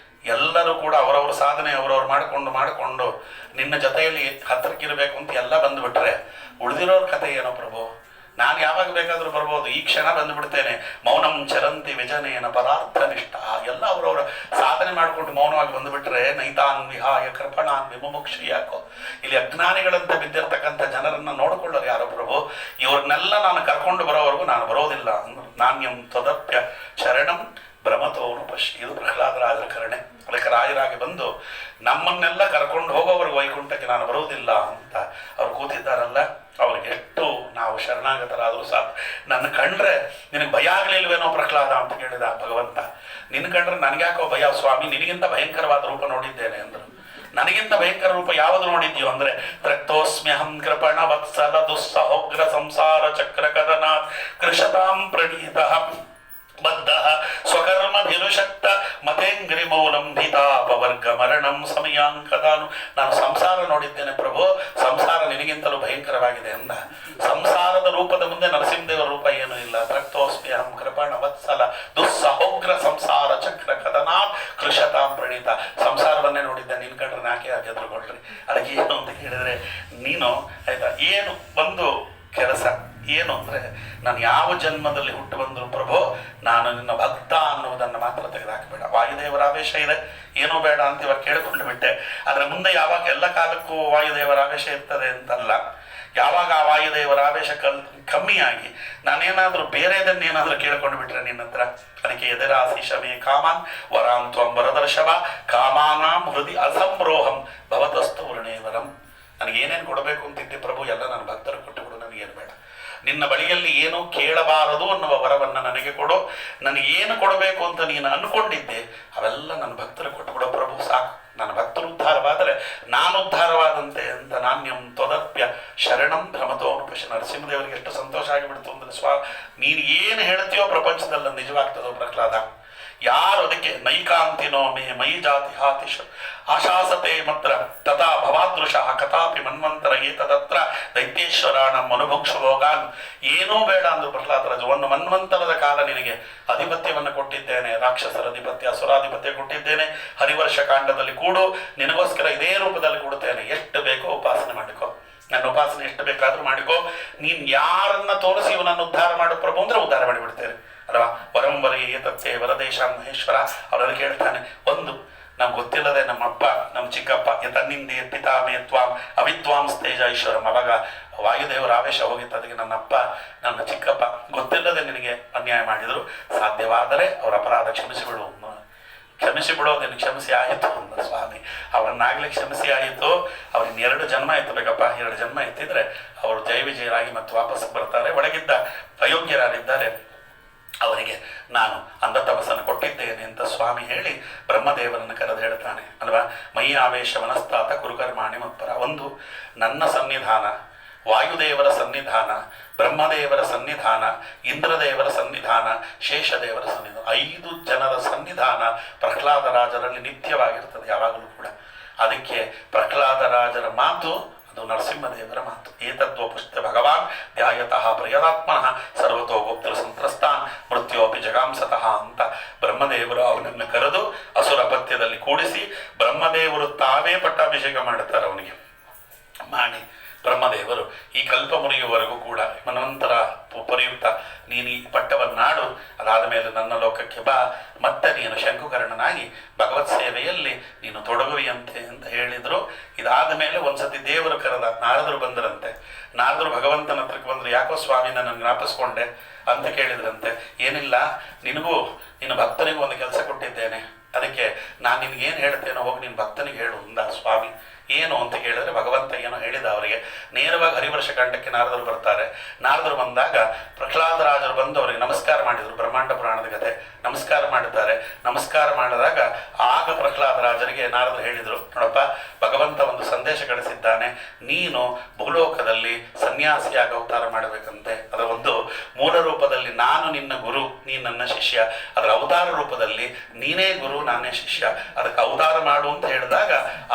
ಎಲ್ಲರೂ ಕೂಡ ಅವರವ್ರ ಸಾಧನೆ ಅವರವ್ರು ಮಾಡಿಕೊಂಡು ನಿನ್ನ ಜೊತೆಯಲ್ಲಿ ಹತ್ತಿರಕ್ಕಿರಬೇಕು ಅಂತ ಎಲ್ಲ ಬಂದುಬಿಟ್ರೆ ಉಳಿದಿರೋರ ಕಥೆ ಏನೋ ಪ್ರಭು? ನಾನು ಯಾವಾಗ ಬೇಕಾದರೂ ಬರ್ಬೋದು, ಈ ಕ್ಷಣ ಬಂದುಬಿಡ್ತೇನೆ. ಮೌನಂ ಚರಂತಿ ವಿಜನೇನ ಪರಾರ್ಥ ನಿಷ್ಠ. ಎಲ್ಲ ಅವರವರ ಸಾಧನೆ ಮಾಡಿಕೊಂಡು ಮೌನವಾಗಿ ಬಂದುಬಿಟ್ರೆ ನೈತಾನ್ ವಿಹಾಯ ಕೃಪಣಾನ್ ವಿಮುಕ್ಷಯಾಕೋ. ಇಲ್ಲಿ ಅಜ್ಞಾನಿಗಳಂತೆ ಬಿದ್ದಿರ್ತಕ್ಕಂಥ ಜನರನ್ನು ನೋಡಿಕೊಳ್ಳೋರು ಯಾರೋ ಪ್ರಭು? ಇವ್ರನ್ನೆಲ್ಲ ನಾನು ಕರ್ಕೊಂಡು ಬರೋವರೆಗೂ ನಾನು ಬರೋದಿಲ್ಲ. ನಾಣ್ಯಂ ತ್ವದಪ್ಯ ಶರಣಂ ಭ್ರಮತೋನು ಪಶ್ಯ. ಇದು ಪ್ರಹ್ಲಾದರಾಜರ ಕರುಣೆ. ಅದಕ್ಕೆ ರಾಯರಾಗಿ ಬಂದು ನಮ್ಮನ್ನೆಲ್ಲ ಕರ್ಕೊಂಡು ಹೋಗೋವರೆಗೂ ವೈಕುಂಠಕ್ಕೆ ನಾನು ಬರುವುದಿಲ್ಲ ಅಂತ ಅವ್ರು ಕೂತಿದ್ದಾರಲ್ಲ, ಅವ್ರಿಗೆ ಎಷ್ಟು ನಾವು ಶರಣಾಗತರಾದರೂ ಸಾಕು. ನನ್ನ ಕಂಡ್ರೆ ನಿನಗೆ ಭಯ ಆಗಲಿಲ್ವೇನೋ ಪ್ರಹ್ಲಾದ ಅಂತ ಕೇಳಿದ ಭಗವಂತ. ನಿನ್ನ ಕಂಡ್ರೆ ನನಗ್ಯಾಕೋ ಭಯ ಸ್ವಾಮಿ, ನಿನಗಿಂತ ಭಯಂಕರವಾದ ರೂಪ ನೋಡಿದ್ದೇನೆ ಅಂದರು. ನನಗಿಂತ ಭಯಂಕರ ರೂಪ ಯಾವುದು ನೋಡಿದ್ಯೋ ಅಂದರೆ, ತ್ರಕ್ತೋಸ್ಮ್ಯಹಂ ಕೃಪಣ ವತ್ಸಲ ದುಸ್ಸಹೋಗ್ರ ಸಂಸಾರ ಚಕ್ರ ಕದನಾತ್ ಕೃಷತಾಂ ಪ್ರಣೀತ ಬದ್ಧ ಸ್ವಕರ್ಮಭಿರುಶಕ್ತ ಮತೇಂಗ್ರಿ ಮೌಲಂ ಹಿತಾಪವರ್ಗ ಮರಣಂ ಸಮಯಾಂಕದಾನು. ನಾನು ಸಂಸಾರ ನೋಡಿದ್ದೇನೆ ಪ್ರಭು, ಸಂಸಾರ ನಿನಗಿಂತಲೂ ಭಯಂಕರವಾಗಿದೆ ಅಂದ. ಸಂಸಾರದ ರೂಪದ ಮುಂದೆ ನರಸಿಂಹದೇವರ ರೂಪ ಏನೂ ಇಲ್ಲ. ತ್ರಕ್ತೋಸ್ಮ್ಯಹಂ ಕೃಪಣ ವತ್ಸಲ ದುಸ್ಸಹೋಗ್ರ ಸಂಸಾರ ಚಕ್ರ ಕದನಾತ್ ಕೃಷತಾಂ ಪ್ರಣೀತ. ಸಂಸಾರವನ್ನೇ ನೋಡಿದ್ದೆ, ನಿನ್ ಕಂಡ್ರೆ ನಾಕೆ ಆಗಿ ಎದುರುಗೊಳ್ರಿ. ಅದಕ್ಕೆ ಏನು ಅಂತ ಹೇಳಿದರೆ, ನೀನು ಆಯ್ತಾ ಏನು ಒಂದು ಕೆಲಸ ಏನು ಅಂದರೆ, ನಾನು ಯಾವ ಜನ್ಮದಲ್ಲಿ ಹುಟ್ಟು ಬಂದರು ಪ್ರಭು, ನಾನು ನಿನ್ನ ಭಕ್ತ ಅನ್ನುವುದನ್ನು ಮಾತ್ರ ತೆಗೆದುಹಾಕಬೇಡ. ವಾಯುದೇವರ ಆವೇಶ ಇದೆ, ಏನೂ ಬೇಡ ಅಂತ ಇವಾಗ ಕೇಳಿಕೊಂಡು ಬಿಟ್ಟೆ. ಆದರೆ ಮುಂದೆ ಯಾವಾಗ ಎಲ್ಲ ಕಾಲಕ್ಕೂ ವಾಯುದೇವರ ಆವೇಶ ಇರ್ತದೆ ಅಂತಲ್ಲ. ಯಾವಾಗ ಆ ವಾಯುದೇವರ ಆವೇಶ ಕಮ್ಮಿಯಾಗಿ ನಾನೇನಾದರೂ ಬೇರೆದನ್ನೇನಾದರೂ ಕೇಳ್ಕೊಂಡು ಬಿಟ್ರೆ ನಿನ್ನ ಹತ್ರ, ಅದಕ್ಕೆ ಎದರಾಶೀಷಮೇ ಕಾಮಾನ್ ವರಾಂ ತ್ವಂ ವರದರ್ಶವ ಕಾಮಾನಾಂ ಹೃದಯ ಅಸಂರೋಹಂ ಭವತಸ್ತು ವೃಣೇವರಂ. ನನಗೇನೇನು ಕೊಡಬೇಕು ಅಂತಿದ್ದೆ ಪ್ರಭು, ಎಲ್ಲ ನನ್ನ ಭಕ್ತರು ಕೊಟ್ಟುಬಿಡು, ನನಗೇನು ಬೇಡ. ನಿನ್ನ ಬಳಿಯಲ್ಲಿ ಏನೂ ಕೇಳಬಾರದು ಅನ್ನುವ ವರವನ್ನು ನನಗೆ ಕೊಡು. ನನಗೇನು ಕೊಡಬೇಕು ಅಂತ ನೀನು ಅಂದ್ಕೊಂಡಿದ್ದೆ ಅವೆಲ್ಲ ನನ್ನ ಭಕ್ತರು ಕೊಟ್ಟುಬಿಡೋ ಪ್ರಭು, ಸಾಕು. ನನ್ನ ಭಕ್ತರು ಉದ್ಧಾರವಾದರೆ ನಾನು ಉದ್ಧಾರವಾದಂತೆ ಅಂತ. ನಾಣ್ಯಂ ತ್ವದಪ್ಯ ಶರಣಂ ಭ್ರಮತೋನುಪಶ. ನರಸಿಂಹದೇವರಿಗೆ ಎಷ್ಟು ಸಂತೋಷ ಆಗಿಬಿಡ್ತು ಅಂದರೆ, ನೀನು ಏನು ಹೇಳ್ತೀಯೋ ಪ್ರಪಂಚದಲ್ಲ ನಿಜವಾಗ್ತದೋ ಪ್ರಹ್ಲಾದ. ಯಾರು ಅದಕ್ಕೆ ನೈಕಾಂತಿನೋ ಮೇ ಮೈ ಜಾತಿ ಹಾತಿಷ ಆಶಾಸತೆ ಮಾತ್ರ ತಥಾ ಭವಾದೃಶ ಕಥಾಪಿ ಮನ್ವಂತರ ಏತದತ್ರ ದೈತ್ಯೇಶ್ವರಾಣ ಅನುಭಕ್ಷ ಭೋಗಾನ್. ಏನೂ ಬೇಡ ಅಂದ್ರು ಪ್ರಹ್ಲಾದರಾಜ. ಒಂದು ಮನ್ವಂತರದ ಕಾಲ ನಿನಗೆ ಅಧಿಪತ್ಯವನ್ನು ಕೊಟ್ಟಿದ್ದೇನೆ, ರಾಕ್ಷಸರ ಅಧಿಪತ್ಯ ಅಸುರಾಧಿಪತ್ಯ ಕೊಟ್ಟಿದ್ದೇನೆ. ಹರಿವರ್ಷ ಕಾಂಡದಲ್ಲಿ ಕೂಡು, ನಿನಗೋಸ್ಕರ ಇದೇ ರೂಪದಲ್ಲಿ ಕೊಡುತ್ತೇನೆ. ಎಷ್ಟು ಬೇಕೋ ಉಪಾಸನೆ ಮಾಡಿಕೋ, ನನ್ನ ಉಪಾಸನೆ ಎಷ್ಟು ಬೇಕಾದರೂ ಮಾಡಿಕೋ. ನೀನು ಯಾರನ್ನ ತೋರಿಸಿ ಇವನನ್ನು ಉದ್ಧಾರ ಮಾಡು ಪ್ರಭು ಅಂದರೆ ಉದ್ಧಾರ ಮಾಡಿಬಿಡ್ತೇನೆ ಅಲ್ವಾ. ವರಂಬರಿ ಏತತ್ಸೆ ವರದೇಶ ಮಹೇಶ್ವರ. ಅವರಲ್ಲಿ ಕೇಳ್ತಾನೆ, ಒಂದು ನಮ್ಗೆ ಗೊತ್ತಿಲ್ಲದೆ ನಮ್ಮಪ್ಪ ನಮ್ಮ ಚಿಕ್ಕಪ್ಪ ತನ್ನಿಂದೆ ಪಿತಾಮೇ ತ್ವಾಂ ಅವಿದ್ವಾಂಸ್ ತೇಜ ಈಶ್ವರಂ. ಅವಾಗ ವಾಯುದೇವರ ಆವೇಶ ಹೋಗಿತ್ತು. ಅದಕ್ಕೆ ನನ್ನಪ್ಪ ನನ್ನ ಚಿಕ್ಕಪ್ಪ ಗೊತ್ತಿಲ್ಲದೆ ನಿನಗೆ ಅನ್ಯಾಯ ಮಾಡಿದರು, ಸಾಧ್ಯವಾದರೆ ಅವರ ಅಪರಾಧ ಕ್ಷಮಿಸಿಬಿಡು. ಕ್ಷಮಿಸಿಬಿಡೋದೇನು, ಕ್ಷಮಿಸಿ ಆಯಿತು ಅಂದ ಸ್ವಾಮಿ. ಅವರನ್ನಾಗಲೇ ಕ್ಷಮಿಸಿ ಆಯಿತು. ಅವ್ರಿಗೆ 2 ಜನ್ಮ ಎತ್ತಬೇಕಪ್ಪ. 2 ಜನ್ಮ ಎತ್ತಿದ್ರೆ ಅವರು ಜಯ ವಿಜಯರಾಗಿ ಮತ್ತೆ ವಾಪಸ್ ಬರ್ತಾರೆ. ಒಳಗಿದ್ದ ಅಯೋಗ್ಯರಾಗಿದ್ದಾರೆ ಅವರಿಗೆ ನಾನು ಅಂಧತಮಸ್ಸನ್ನು ಕೊಟ್ಟಿದ್ದೇನೆ ಅಂತ ಸ್ವಾಮಿ ಹೇಳಿ ಬ್ರಹ್ಮದೇವರನ್ನು ಕರೆದು ಹೇಳ್ತಾನೆ ಅಲ್ವಾ. ಮೈ ಆವೇಶ ಮನಸ್ತಾತ ಕುರುಕರ್ಮಾಣಿ ಮತ್ಪರ. ಒಂದು ನನ್ನ ಸನ್ನಿಧಾನ, ವಾಯುದೇವರ ಸನ್ನಿಧಾನ, ಬ್ರಹ್ಮದೇವರ ಸನ್ನಿಧಾನ, ಇಂದ್ರದೇವರ ಸನ್ನಿಧಾನ, ಶೇಷದೇವರ ಸನ್ನಿಧಾನ, 5 ಜನರ ಸನ್ನಿಧಾನ ಪ್ರಹ್ಲಾದರಾಜರಲ್ಲಿ ನಿತ್ಯವಾಗಿರ್ತದೆ ಯಾವಾಗಲೂ ಕೂಡ. ಅದಕ್ಕೆ ಪ್ರಹ್ಲಾದರಾಜರ ಮಾತು ಅದು ನರಸಿಂಹದೇವರ ಮಾತು. ಏತದ್ವಪುಷ್ಯ ಭಗವಾನ್ ಧ್ಯಾಯತಃ ಪ್ರಿಯದಾತ್ಮನಃ ಸರ್ವತೋ ಗೋಪ್ತೃ ಸಂತ್ರಸ್ತಾನ್ ಮೃತ್ಯೋಪಿ ಜಗಾಂಸತಃ ಅಂತ ಬ್ರಹ್ಮದೇವರು ಅವನನ್ನು ಕರೆದು ಅಸುರ ಪಥ್ಯದಲ್ಲಿ ಕೂಡಿಸಿ ಬ್ರಹ್ಮದೇವರು ತಾವೇ ಪಟ್ಟಾಭಿಷೇಕ ಮಾಡುತ್ತಾರೆ ಅವನಿಗೆ ಮಾಡಿ. ಬ್ರಹ್ಮದೇವರು ಈ ಕಲ್ಪ ಮುರಿಯುವವರೆಗೂ ಕೂಡ ಮನ್ವಂತರ ಉಪಯುಕ್ತ ನೀನು ಈ ಪಟ್ಟವನ್ನಾಡು, ಅದಾದ ಮೇಲೆ ನನ್ನ ಲೋಕಕ್ಕೆ ಬಾ, ಮತ್ತೆ ನೀನು ಶಂಕುಕರ್ಣನಾಗಿ ಭಗವತ್ ಸೇವೆಯಲ್ಲಿ ನೀನು ತೊಡಗುವಿಯಂತೆ ಅಂತ ಹೇಳಿದರು. ಇದಾದ ಮೇಲೆ ಒಂದ್ಸತಿ ದೇವರು ಕರೆದ, ನಾರದರು ಬಂದರಂತೆ. ನಾರದರು ಭಗವಂತನ ಹತ್ರಕ್ಕೆ ಬಂದರು, ಯಾಕೋ ಸ್ವಾಮಿ ನನ್ನ ಜ್ಞಾಪಿಸ್ಕೊಂಡೆ ಅಂತ ಕೇಳಿದ್ರಂತೆ. ಏನಿಲ್ಲ, ನಿನಗೂ ನಿನ್ನ ಭಕ್ತನಿಗೂ ಒಂದು ಕೆಲಸ ಕೊಟ್ಟಿದ್ದೇನೆ, ಅದಕ್ಕೆ ನಾನು ನಿನಗೇನು ಹೇಳ್ತೇನೋ ಹೋಗಿ ನಿನ್ನ ಭಕ್ತನಿಗೆ ಹೇಳು ಅಂದ ಸ್ವಾಮಿ. ಏನು ಅಂತ ಕೇಳಿದ್ರೆ ಭಗವಂತ ಏನೋ ಹೇಳಿದ ಅವರಿಗೆ. ನೇರವಾಗಿ ಹರಿವರ್ಷ ಕಾಂಡಕ್ಕೆ ನಾರದರು ಬರ್ತಾರೆ. ನಾರದರು ಬಂದಾಗ ಪ್ರಹ್ಲಾದರಾಜರು ಬಂದು ಅವರಿಗೆ ನಮಸ್ಕಾರ ಮಾಡಿದರು. ಬ್ರಹ್ಮಾಂಡ ಪುರಾಣದ ಕಥೆ ನಮಸ್ಕಾರ ಮಾಡಿದ್ದಾರೆ. ನಮಸ್ಕಾರ ಮಾಡಿದಾಗ ಆಗ ಪ್ರಹ್ಲಾದರಾಜರಿಗೆ ನಾರದರು ಹೇಳಿದರು, ನೋಡಪ್ಪ, ಭಗವಂತ ಒಂದು ಸಂದೇಶ ಕಳಿಸಿದ್ದಾನೆ, ನೀನು ಭೂಲೋಕದಲ್ಲಿ ಸನ್ಯಾಸಿಯಾಗಿ ಅವತಾರ ಮಾಡಬೇಕಂತೆ. ಅದರ ಒಂದು ಮೂಲ ರೂಪದಲ್ಲಿ ನಾನು ನಿನ್ನ ಗುರು, ನೀನು ನನ್ನ ಶಿಷ್ಯ. ಅದರ ಅವತಾರ ರೂಪದಲ್ಲಿ ನೀನೇ ಗುರು, ನಾನೇ ಶಿಷ್ಯ, ಅದಕ್ಕೆ ಅವತಾರ ಮಾಡು ಅಂತ ಹೇಳಿದಾಗ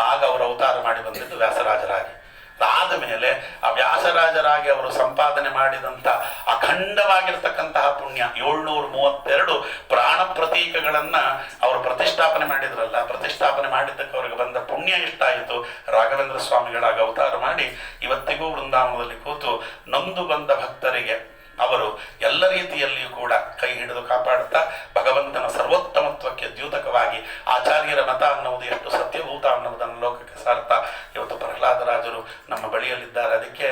ಆಗ ಅವರು ಅವತಾರ ಮಾಡಿ ಬಂದಿದ್ದು ವ್ಯಾಸರಾಜರಾಗಿ. ಅದಾದ ಮೇಲೆ ಆ ವ್ಯಾಸರಾಜರಾಗಿ ಅವರು ಸಂಪಾದನೆ ಮಾಡಿದಂಥ ಅಖಂಡವಾಗಿರ್ತಕ್ಕಂತಹ ಪುಣ್ಯ 732 ಪ್ರಾಣ ಪ್ರತೀಕಗಳನ್ನು ಅವರು ಪ್ರತಿಷ್ಠಾಪನೆ ಮಾಡಿದ್ರಲ್ಲ, ಪ್ರತಿಷ್ಠಾಪನೆ ಮಾಡಿದ್ದಕ್ಕೆ ಅವರಿಗೆ ಬಂದ ಪುಣ್ಯ ಎಷ್ಟಾಯಿತು. ರಾಘವೇಂದ್ರ ಸ್ವಾಮಿಗಳಾಗಿ ಅವತಾರ ಮಾಡಿ ಇವತ್ತಿಗೂ ವೃಂದಾವನದಲ್ಲಿ ಕೂತು ನೊಂದು ಬಂದ ಭಕ್ತರಿಗೆ ಅವರು ಎಲ್ಲ ರೀತಿಯಲ್ಲಿಯೂ ಕೂಡ ಕೈ ಹಿಡಿದು ಕಾಪಾಡುತ್ತಾ ಭಗವಂತನ ಸರ್ವೋತ್ತಮತ್ವಕ್ಕೆ ದ್ಯೂತಕವಾಗಿ ಆಚಾರ್ಯರ ಮತ ಅನ್ನುವುದು ಎಷ್ಟು ಸತ್ಯಭೂತ ಅನ್ನುವುದನ್ನು ಲೋಕಕ್ಕೆ ಸಾರ್ಥ ಇವತ್ತು ಪ್ರಹ್ಲಾದರಾಜರು ನಮ್ಮ ಬಳಿಯಲ್ಲಿದ್ದಾರೆ. ಅದಕ್ಕೆ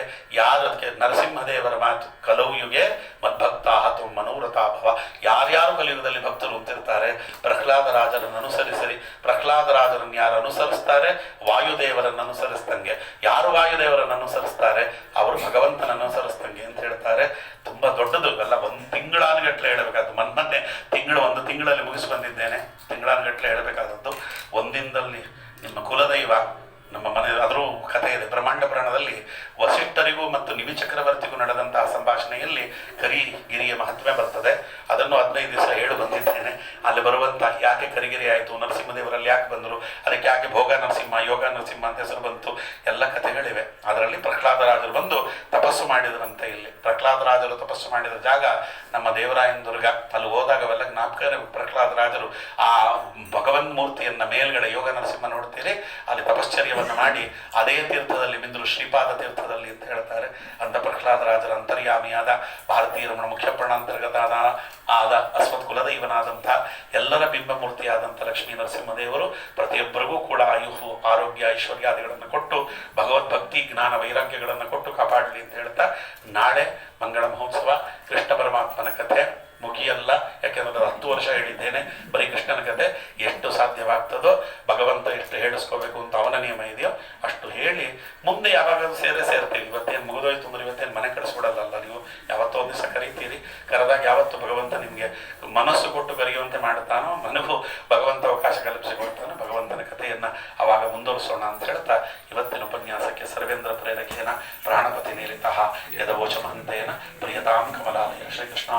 ಅದಕ್ಕೆ ನರಸಿಂಹದೇವರ ಮಾತು, ಕಲವು ಯುಗೆ ಮದ್ಭಕ್ತ ಅಥವಾ ಮನೋರಥಾಭವ. ಯಾರ್ಯಾರು ಕಲಿಯುಗದಲ್ಲಿ ಭಕ್ತರು ಅಂತಿರ್ತಾರೆ ಪ್ರಹ್ಲಾದರಾಜರನ್ನು ಅನುಸರಿಸಿರಿ. ಪ್ರಹ್ಲಾದರಾಜರನ್ನು ಯಾರು ಅನುಸರಿಸ್ತಾರೆ ವಾಯುದೇವರನ್ನು ಅನುಸರಿಸ್ದಂಗೆ, ಯಾರು ವಾಯುದೇವರನ್ನು ಅನುಸರಿಸ್ತಾರೆ ಅವರು ಭಗವಂತನನ್ನು ಅನುಸರಿಸ್ದಂಗೆ ಅಂತ ಹೇಳ್ತಾರೆ. ತುಂಬ ದೊಡ್ಡದು ಅಲ್ಲ, ಒಂದು ತಿಂಗಳಾನುಗಟ್ಟಲೆ ಹೇಳಬೇಕಾದ್ದು. ಮೊನ್ನೆ ಒಂದು ತಿಂಗಳಲ್ಲಿ ಮುಗಿಸಿ ಬಂದಿದ್ದೇನೆ. ತಿಂಗಳಾನುಗಟ್ಟಲೆ ಹೇಳಬೇಕಾದದ್ದು. ಒಂದಿನದಲ್ಲಿ ನಿಮ್ಮ ಕುಲದೈವ ನಮ್ಮ ಮನೆ, ಅದರ ಕಥೆ ಇದೆ ಬ್ರಹ್ಮಾಂಡ ಪುರಾಣದಲ್ಲಿ. ವಸಿಷ್ಠರಿಗೂ ಮತ್ತು ನಿಮಿ ಚಕ್ರವರ್ತಿಗೂ ನಡೆದಂತಹ ಸಂಭಾಷಣೆಯಲ್ಲಿ ಕರಿಗಿರಿಯ ಮಹತ್ವ ಬರ್ತದೆ. ಅದನ್ನು 15 ದಿವಸ ಹೇಳು ಬಂದಿದ್ದೇನೆ. ಅಲ್ಲಿ ಬರುವಂಥ ಯಾಕೆ ಕರಿಗಿರಿ ಆಯಿತು, ನರಸಿಂಹದೇವರಲ್ಲಿ ಯಾಕೆ ಬಂದರು, ಅದಕ್ಕೆ ಯಾಕೆ ಭೋಗ ನರಸಿಂಹ ಯೋಗ ನರಸಿಂಹ ಅಂತ ಹೆಸರು ಬಂತು, ಎಲ್ಲ ಕಥೆಗಳಿವೆ. ಅದರಲ್ಲಿ ಪ್ರಹ್ಲಾದರಾಜರು ಬಂದು ತಪಸ್ಸು ಮಾಡಿದ್ರಂತೆ. ಇಲ್ಲಿ ಪ್ರಹ್ಲಾದರಾಜರು ತಪಸ್ಸು ಮಾಡಿದ ಜಾಗ ನಮ್ಮ ದೇವರಾಯನ ದುರ್ಗ. ಅಲ್ಲಿ ಹೋದಾಗ ಅವೆಲ್ಲ ಜ್ಞಾಪಕ. ಪ್ರಹ್ಲಾದರಾಜರು ಆ ಭಗವನ್ ಮೂರ್ತಿಯನ್ನ ಮೇಲ್ಗಡೆ ಯೋಗ ನರಸಿಂಹ ನೋಡ್ತೀರಿ, ಅಲ್ಲಿ ತಪಶ್ಚರ್ಯ ಮಾಡಿ ಅದೇ ತೀರ್ಥದಲ್ಲಿ ಬಿಂದರು, ಶ್ರೀಪಾದ ತೀರ್ಥದಲ್ಲಿ ಅಂತ ಹೇಳ್ತಾರೆ. ಅಂತ ಪ್ರಹ್ಲಾದರಾಜರ ಅಂತರ್ಯಾಮಿಯಾದ ಭಾರತೀಯ ರಮಣ ಮುಖ್ಯ ಪ್ರಾಣಾಂತರ್ಗತ ಆದ ಅಸ್ಮತ್ ಕುಲದೈವನಾದಂಥ ಎಲ್ಲರ ಬಿಂಬಮೂರ್ತಿಯಾದಂಥ ಲಕ್ಷ್ಮೀ ನರಸಿಂಹದೇವರು ಪ್ರತಿಯೊಬ್ಬರಿಗೂ ಕೂಡ ಆಯುಹು ಆರೋಗ್ಯ ಐಶ್ವರ್ಯಾದಿಗಳನ್ನು ಕೊಟ್ಟು ಭಗವದ್ಭಕ್ತಿ ಜ್ಞಾನ ವೈರಾಗ್ಯಗಳನ್ನು ಕೊಟ್ಟು ಕಾಪಾಡಲಿ ಅಂತ ಹೇಳ್ತಾ, ನಾಳೆ ಮಂಗಳ ಮಹೋತ್ಸವ. ಕೃಷ್ಣ ಪರಮಾತ್ಮನ ಕಥೆ ಮುಗಿಯಲ್ಲ, ಯಾಕೆಂದ್ರೆ 10 ವರ್ಷ ಹೇಳಿದ್ದೇನೆ. ಬರೀ ಕೃಷ್ಣನ ಕಥೆ ಎಷ್ಟು ಸಾಧ್ಯವಾಗ್ತದೋ ಭಗವಂತ ಎಷ್ಟು ಹೇಳಿಸ್ಕೋಬೇಕು ಅಂತ ಅವನ ನಿಯಮ ಇದೆಯೋ ಅಷ್ಟು ಹೇಳಿ ಮುಂದೆ ಯಾವಾಗಾದ್ರೂ ಸೇರ್ತೀವಿ. ಇವತ್ತೇನು ಮುಗಿದೋಯ್ತು ಅಂದ್ರೆ ಇವತ್ತೇನು ಮನೆ ಕಳಿಸ್ಕೊಡಲ್ಲ. ನೀವು ಯಾವತ್ತೋ ಒಂದು ದಿವಸ ಕರೀತೀರಿ. ಕರೆದಾಗ ಯಾವತ್ತು ಭಗವಂತ ನಿಮಗೆ ಮನಸ್ಸು ಕೊಟ್ಟು ಕರೆಯುವಂತೆ ಮಾಡ್ತಾನೋ, ನನಗೂ ಭಗವಂತ ಅವಕಾಶ ಕಲ್ಪಿಸಿಕೊಳ್ತಾನೋ, ಭಗವಂತನ ಕಥೆಯನ್ನು ಅವಾಗ ಮುಂದುವರಿಸೋಣ ಅಂತ ಹೇಳ್ತಾ ಇವತ್ತಿನ ಉಪನ್ಯಾಸಕ್ಕೆ ಸರ್ವೇಂದ್ರ ಪ್ರೇರಕೇನ ಪ್ರಾಣಪತಿ ನೀರಿತಃ ಯದವೋಚ ಮಹಂತೇನ ಪ್ರಿಯತಾಂ ಕಮಲಾಲಯ ಶ್ರೀಕೃಷ್ಣ.